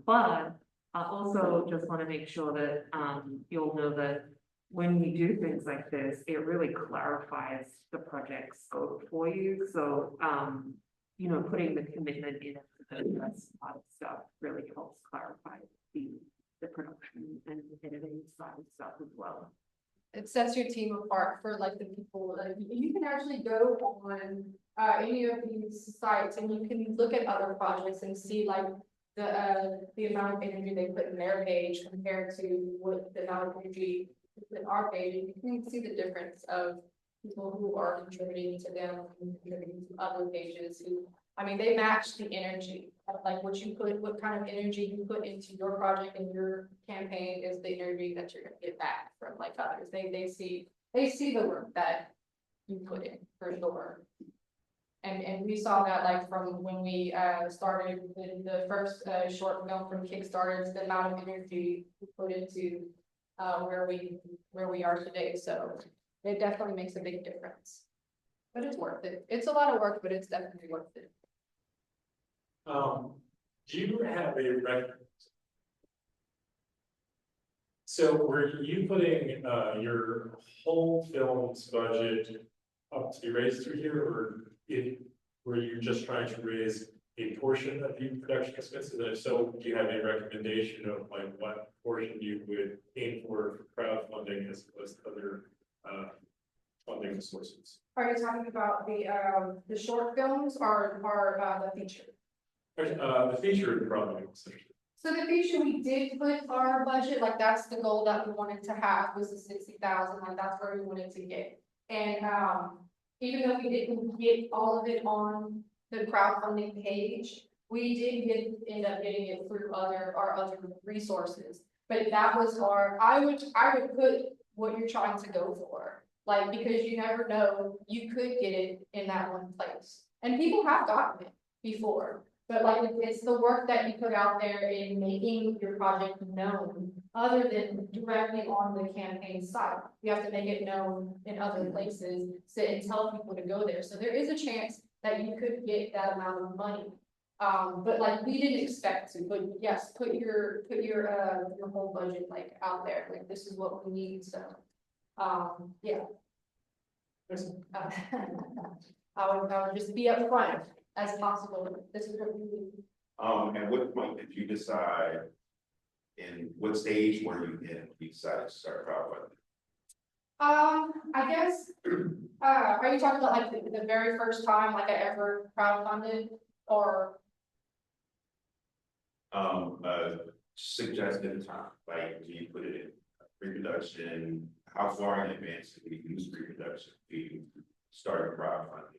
but I also just want to make sure that you'll know that when we do things like this, it really clarifies the project scope for you. So you know, putting the commitment in that stuff really helps clarify the production and editing side of stuff as well. It sets your team apart for like the people that you can actually go on any of these sites and you can look at other projects and see like the amount of energy they put in their page compared to what the amount of energy in our page. And you can see the difference of people who are contributing to them and contributing to other pages who, I mean, they match the energy, like what kind of energy you put into your project and your campaign is the energy that you're gonna get back from like others. They see the work that you put in for sure. And we saw that like from when we started the first short film from Kickstarter, the amount of energy we put into where we are today. So it definitely makes a big difference. But it's worth it. It's a lot of work, but it's definitely worth it. Do you have a record? So were you putting your whole film's budget up to be raised through here, or were you just trying to raise a portion of the production expenses? And if so, do you have any recommendation of like what portion you would aim for crowdfunding as opposed to other funding sources? Are you talking about the short films or the feature? The feature probably. So the feature, we did put our budget, like that's the goal that we wanted to have was the 60,000, like that's where we wanted to get. And even though we didn't get all of it on the crowdfunding page, we did end up getting it through our other resources. But that was I would put what you're trying to go for, like, because you never know, you could get it in that one place. And people have gotten it before. But like, it's the work that you put out there in making your project known, other than directly on the campaign site. You have to make it known in other places, and tell people to go there. So there is a chance that you could get that amount of money. But like, we didn't expect to, but yes, put your whole budget like out there, like this is what we need, so. Yeah. I would just be upfront as possible. This is what we do. At what point did you decide, in what stage were you in, when you decided to start crowdfunding? I guess, are you talking about like the very first time like I ever crowdfunded, or? Suggested time, like, do you put it in pre-production? How far in advance did you use pre-production to start crowdfunding?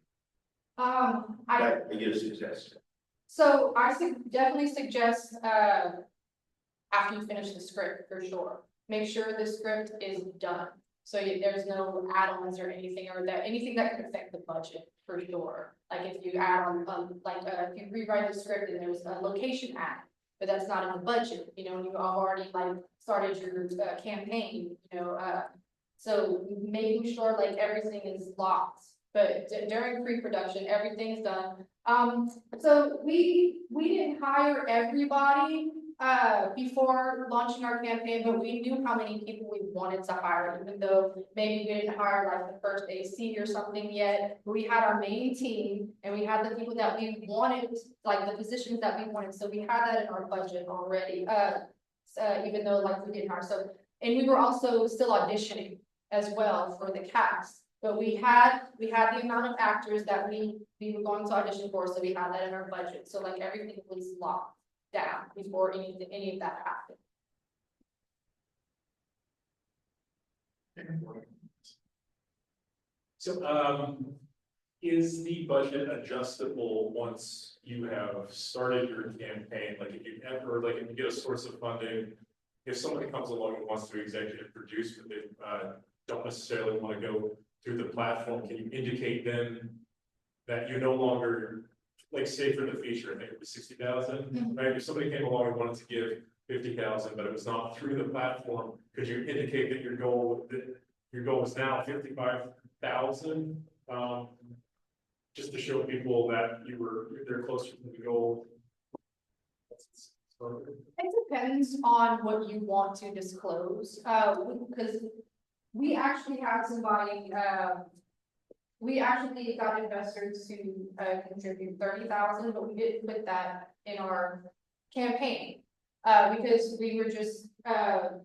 I get a suggestion. So I definitely suggest, after you finish the script, for sure. Make sure the script is done. So there's no add-ons or anything, or anything that could affect the budget, for sure. Like if you add on, if you rewrite the script and there's a location add, but that's not in the budget, you know, and you've already like started your campaign, you know, so making sure like everything is locked. But during pre-production, everything's done. So we didn't hire everybody before launching our campaign, but we knew how many people we wanted to hire, even though maybe we didn't hire like the first AC or something yet. We had our main team and we had the people that we wanted, like the positions that we wanted. So we had that in our budget already, even though like we didn't hire. So, and we were also still auditioning as well for the cast. But we had the amount of actors that we were going to audition for, so we had that in our budget. So like everything was locked down before any of that happened. So is the budget adjustable once you have started your campaign? Like if you get a source of funding, if somebody comes along and wants to executive produce, but they don't necessarily want to go through the platform, can you indicate then that you no longer, like say for the feature, I think it was 60,000, right? If somebody came along and wanted to give 50,000, but it was not through the platform, could you indicate that your goal is now 55,000? Just to show people that they're closer to the goal. It depends on what you want to disclose, because we actually have somebody, we actually got investors to contribute 30,000, but we didn't put that in our campaign because we were just, I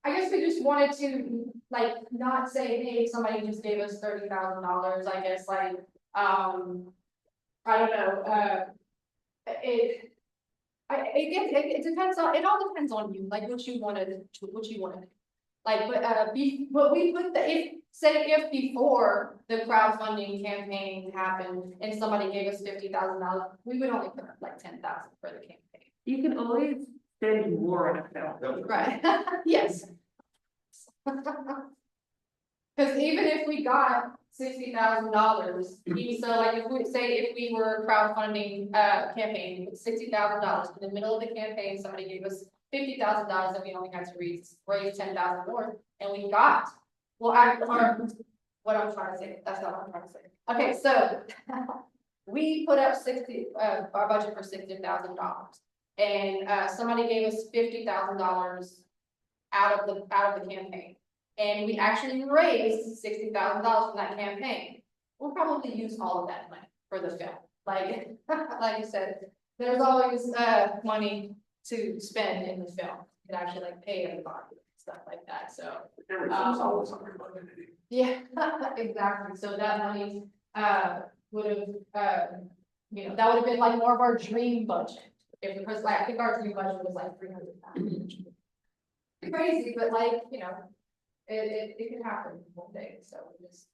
guess we just wanted to like not say, hey, somebody just gave us $30,000. I guess like, I don't know, it depends on, it all depends on you, like what you wanted to do. Like, but we put if before the crowdfunding campaign happened and somebody gave us $50,000, we would only put up like 10,000 for the campaign. You can always spend more on a film. Right, yes. Because even if we got $60,000, even so, like if we were crowdfunding campaign with $60,000 in the middle of the campaign, somebody gave us $50,000 and we only had to raise 10,000 more, and we got, well, what I'm trying to say, that's not what I'm trying to say. Okay, so we put up our budget for $60,000, and somebody gave us $50,000 out of the campaign, and we actually raised $60,000 from that campaign. We'll probably use all of that money for the film. like, like you said, there's always, money to spend in the film. You can actually like pay everybody, stuff like that, so. Everything's always under budget. Yeah, exactly, so that money, would have, you know, that would have been like more of our dream budget. If, because like, I think our dream budget was like 300,000. Crazy, but like, you know, it can happen one day, so we just.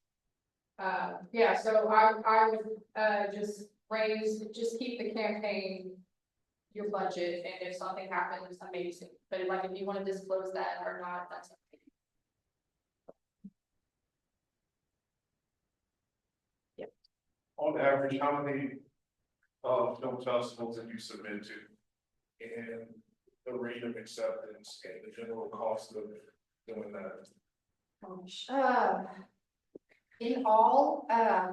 Yeah, so I would, just keep the campaign. Your budget, and if something happens, amazing, but like, if you wanna disclose that or not, that's. On average, how many film festivals have you submitted to? And the rate of acceptance and the general cost of doing that? In all,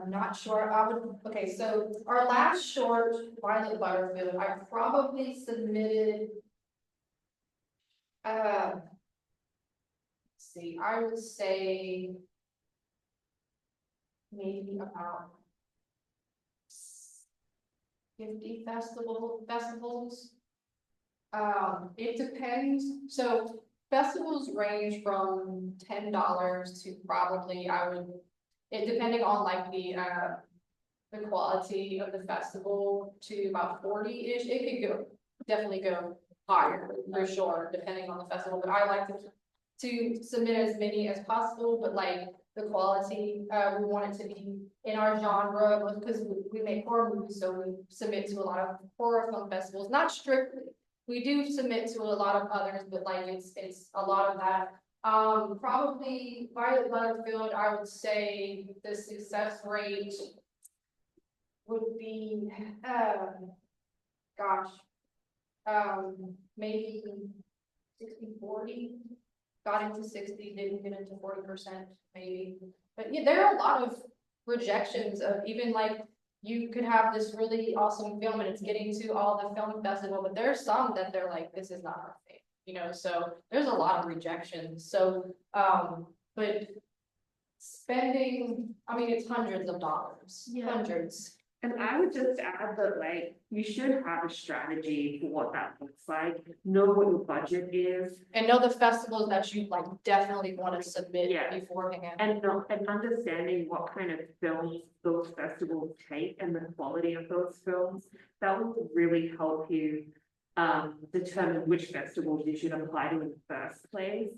not sure, okay, so our last short, Violet Butterfield, I probably submitted. Let's see, I would say. Maybe about 50 festivals. It depends, so festivals range from $10 to probably, depending on like the quality of the festival, to about 40-ish. It could definitely go higher for sure, depending on the festival, but I like to submit as many as possible, but like the quality, we want it to be in our genre, because we make horror movies, so we submit to a lot of horror film festivals, not strictly. We do submit to a lot of others, but like it's a lot of that. Probably Violet Butterfield, I would say the success rate would be, maybe 60-40. Got into 60, didn't get into 40%, maybe. But yeah, there are a lot of rejections of even like, you could have this really awesome film and it's getting to all the film festival, but there's some that they're like, this is not our thing, you know, so there's a lot of rejections. So, but spending, I mean, it's hundreds of dollars, hundreds. And I would just add that, like, you should have a strategy for what that looks like, know what your budget is. And know the festivals that you like definitely want to submit beforehand. And understanding what kind of films those festivals take and the quality of those films, that will really help you determine which festivals you should apply to in the first place.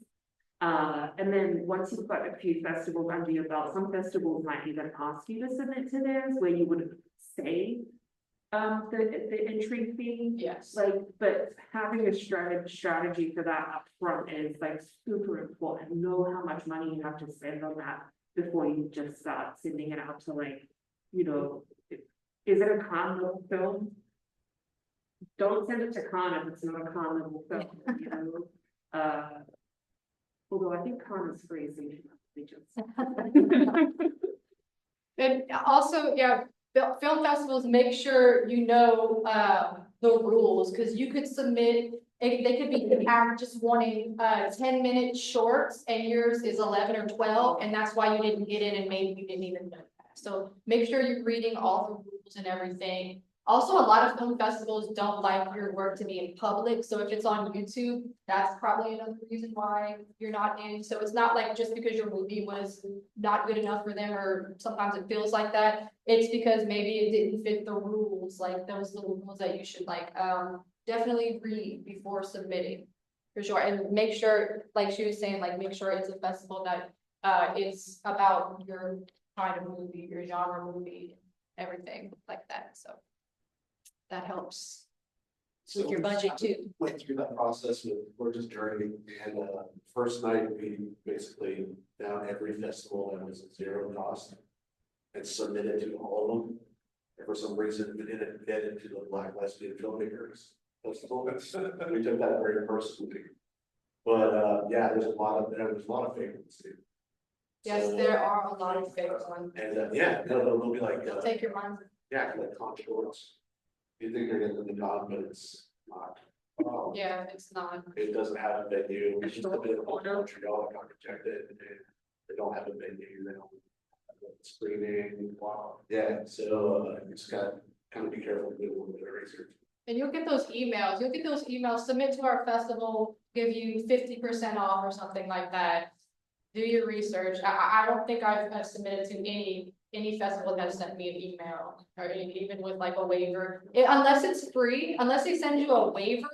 And then once you've got a few festivals under your belt, some festivals might even ask you to submit to theirs where you would say the entry fee. Yes. Like, but having a strategy for that up front is like super important. Know how much money you have to spend on that before you just start sending it out to, like, you know, is it a Cannes level film? Don't send it to Cannes if it's not a Cannes level film, you know. Although I think Cannes is free, so you should probably just. And also, yeah, film festivals, make sure you know the rules, because you could submit, they could be just wanting 10-minute shorts and yours is 11 or 12, and that's why you didn't get in and maybe you didn't even know that. So make sure you're reading all the rules and everything. Also, a lot of film festivals don't like your work to be in public, so if it's on YouTube, that's probably another reason why you're not in. So it's not like just because your movie was not good enough for them, or sometimes it feels like that. It's because maybe it didn't fit the rules, like those little rules that you should like definitely read before submitting, for sure. And make sure, like she was saying, like make sure it's a festival that is about your kind of movie, your genre movie, everything like that. So that helps with your budget too. Went through that process with Gorgeous Journey, and first night we basically found every festival that was at zero cost and submitted to all of them. And for some reason, we didn't get into the Black Lesbian Filmmakers Festival. We took that very personally. But yeah, there was a lot of favorites too. Yes, so, there are a lot of favorites ones. And yeah, they'll be like Take your mind. yeah, like con shorts. You think they're getting the con, but it's not. Yeah, it's not. It doesn't have a venue. It's just a bit of Montreal, got rejected. And they don't have a venue. They don't have a screening. Wow. Yeah, so we just got kind of be careful with a little bit of research. And you'll get those emails, submit to our festival, give you 50% off or something like that. Do your research. I don't think I've submitted to any festival that sent me an email or even with like a waiver. Unless it's free, unless they send you a waiver,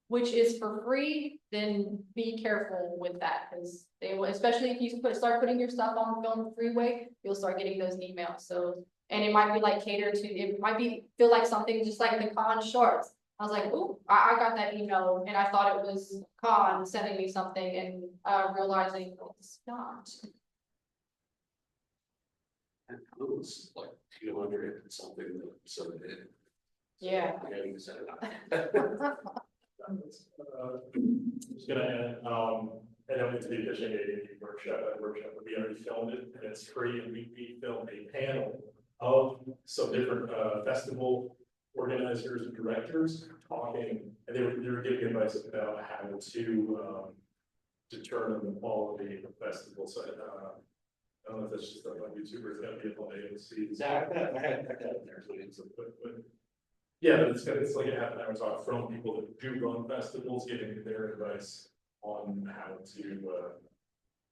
which is for free, then be careful with that, because they will, especially if you start putting your stuff on Film Freeway, you'll start getting those emails. So, and it might be like catered to, it might feel like something just like the con shorts. I was like, ooh, I got that email and I thought it was con sending me something and realizing it's not. And it was like 200 and something that submitted. Yeah. I haven't even said it out. Just gonna add, I don't need to be pitching a workshop, but we already filmed it and it's free, and we filmed a panel of some different festival organizers and directors talking, and they were giving advice about how to determine the quality of the festival. So I don't know if that's just like on YouTube or it's gonna be up on AOC. I had that in there. But yeah, but it's like a half an hour talk from people that do run festivals, giving their advice on how to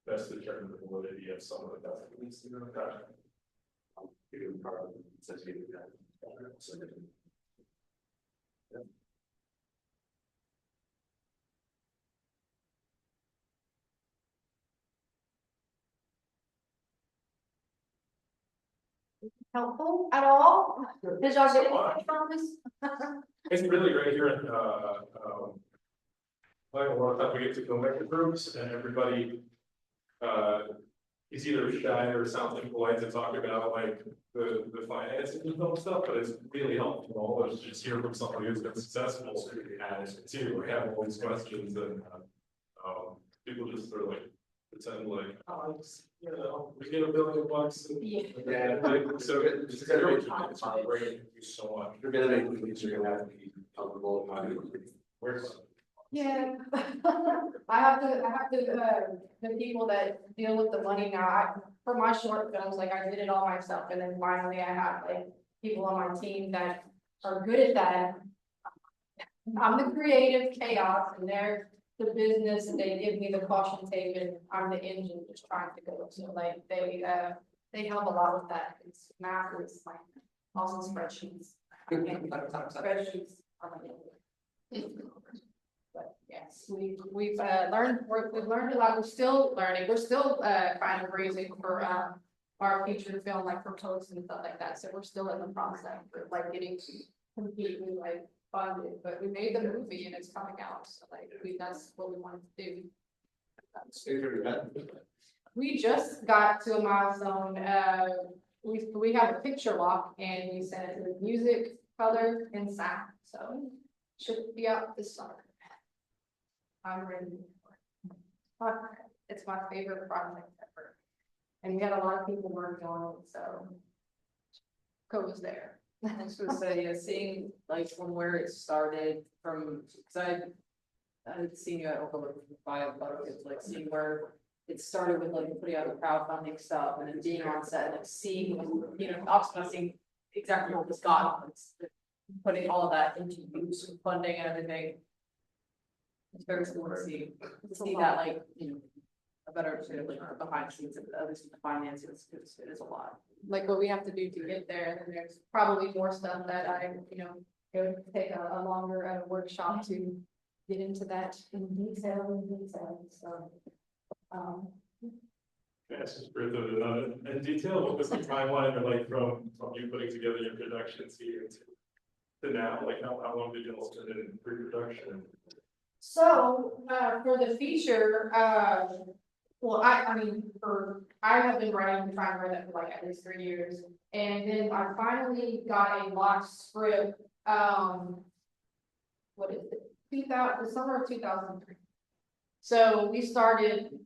best determine the validity of some of the festivals. Helpful at all? Did y'all get anything from this? It's really great here in like a lot of times we get to filmmaker groups and everybody is either shy or sounds impolite to talk about like the finances and film stuff, but it's really helpful to all of us to just hear from somebody who's been successful and too. We have all these questions and people just sort of like pretend like, oh, it's, you know, we get $1 billion and Yeah. like, so it's great. Thank you so much. You're gonna make movies, you're gonna have to be comfortable with money. Where's Yeah. I have the people that deal with the money now, for my short films, like I did it all myself, and then finally I have like people on my team that are good at that. I'm the creative chaos and they're the business, and they give me the caution tape and I'm the engine just trying to go. So like they help a lot with that. It's math is like also spreadsheets. Spreadsheets are my But yes, we've learned a lot. We're still learning. We're still kind of raising for our feature film, like for posts and stuff like that. So we're still in the process of like getting to completely like funded, but we made the movie and it's coming out. So like that's what we wanted to do. We just got to a milestone. We have a picture lock and we sent it to the music, color, and sound. So it should be out this summer. I'm ready for it. It's my favorite project ever. And we had a lot of people working on it, so code was there. I was gonna say, yeah, seeing like from where it started from, because I had seen you at Oklahoma Bio Buckets, like seeing where it started with like putting out the crowdfunding stuff and then being on set and like seeing, you know, obviously not seeing exactly what was got, but putting all of that into use and funding and everything. It's very cool to see that, like, you know, a better sort of like behind the scenes of at least the finances, because it is a lot. Like what we have to do to get there, and there's probably more stuff that it would take a longer workshop to get into that in detail. So, Yes, it's worth it in detail. What was the timeline of like from you putting together your production scene to now? Like how long did you all spend in pre-production? So, for the feature, well, I have been trying to write that for like at least 3 years. And then I finally got a locked script, what is it? The summer of 2003. So we started,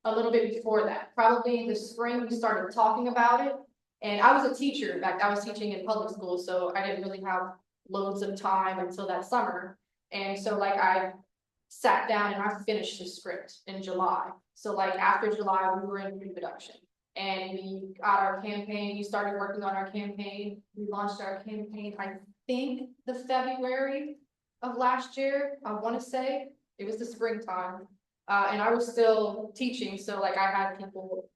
a little bit before that, probably the spring, we started talking about it. And I was a teacher, in fact, I was teaching in public school, so I didn't really have loads of time until that summer. And so like I sat down and I finished the script in July. So like after July, we were in pre-production. And we got our campaign, we started working on our campaign, we launched our campaign, I think the February of last year, I wanna say, it was the springtime. And I was still teaching, so like I had people,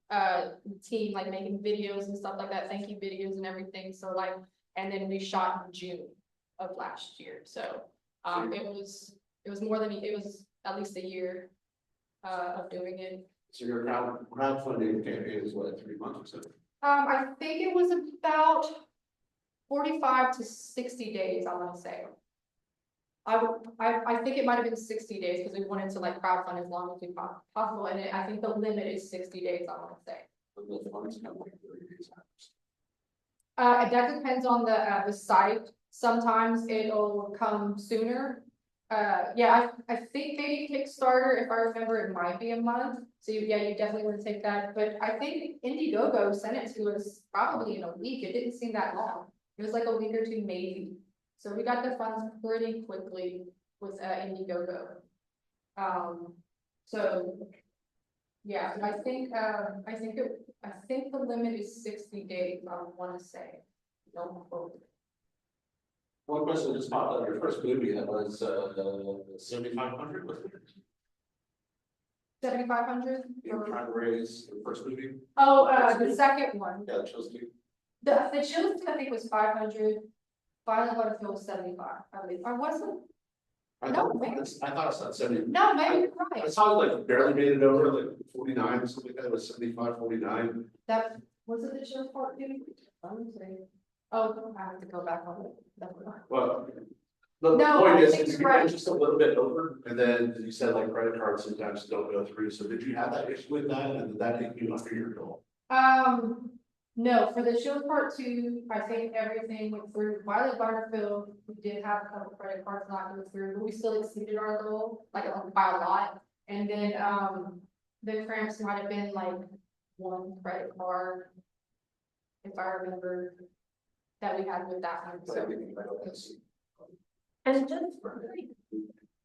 team like making videos and stuff like that, thank you videos and everything, so like, and then we shot in June of last year, so. It was more than, it was at least a year, of doing it. So your crowdfunding campaign is what, 3 months or so? I think it was about 45 to 60 days, I wanna say. I think it might have been 60 days, because we wanted to like crowdfund as long as we possible, and I think the limit is 60 days, I wanna say. Those funds come like 30 days after. That depends on the site, sometimes it'll come sooner. Yeah, I think maybe Kickstarter, if I remember, it might be a month, so yeah, you definitely want to take that, but I think Indiegogo sent it to us probably in a week, it didn't seem that long. It was like a week or two maybe, so we got the funds pretty quickly with Indiegogo. So. Yeah, I think the limit is 60 days, I wanna say. Don't quote. One question that just popped up, your first movie, that was 7,500, wasn't it? 7,500? You were trying to raise the first movie? Oh, the second one. Yeah, the Chills Two. The Chills, I think, was 500. Violent Butterfield was 75, I believe, or wasn't? I No, thought, maybe. I thought I saw 70. No, maybe you're I right. saw it like barely made it over, like 49 or something like that, it was 75, 49. That, was it the Chills part two? I would say. Oh, I have to go back on it. Definitely. Well, the No, point I is, think it's you're right. just a little bit over, and then you said like credit cards sometimes don't go through, so did you have that issue with that, and did that take you under your goal? No, for the Shield Part Two, I think everything went through. Violet Butterfield, we did have a couple credit cards not go through, but we still exceeded our goal, like by a lot. And then, the cramps might have been like one credit card, if I remember, that we had with that one, so. And just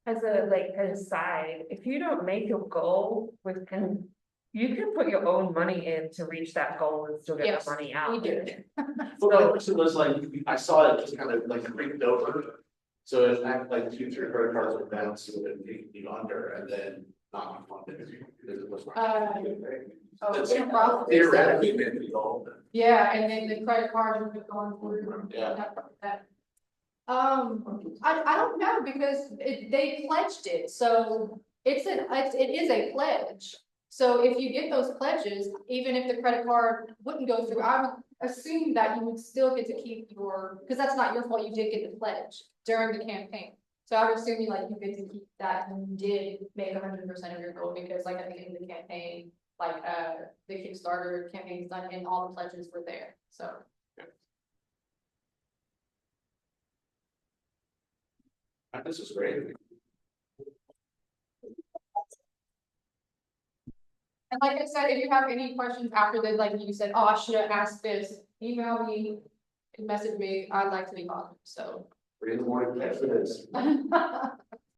as a like an aside, if you don't make your goal within, you can put your own money in to reach that goal and still get Yes, the money out. we do. But my question was like, I saw it just kind of like creeped over. So it acted like 2, 3 credit cards were down, so it would take you under, and then not be funded because it was. Oh, It's yeah, probably. theoretically maybe the goal. Yeah, and then the credit card would be going through. Yeah. That. I don't know, because they pledged it, so it is a pledge. So if you get those pledges, even if the credit card wouldn't go through, I would assume that you would still get to keep your, because that's not your fault, you did get the pledge during the campaign. So I would assume you get to keep that, and you did make 100% of your goal, because like at the end of the campaign, like the Kickstarter campaign's done and all the pledges were there, so. This is great. And like I said, if you have any questions after this, like you said, oh, I should have asked this, email me, message me, I'd like to be bothered, so. 3 in the morning, after this.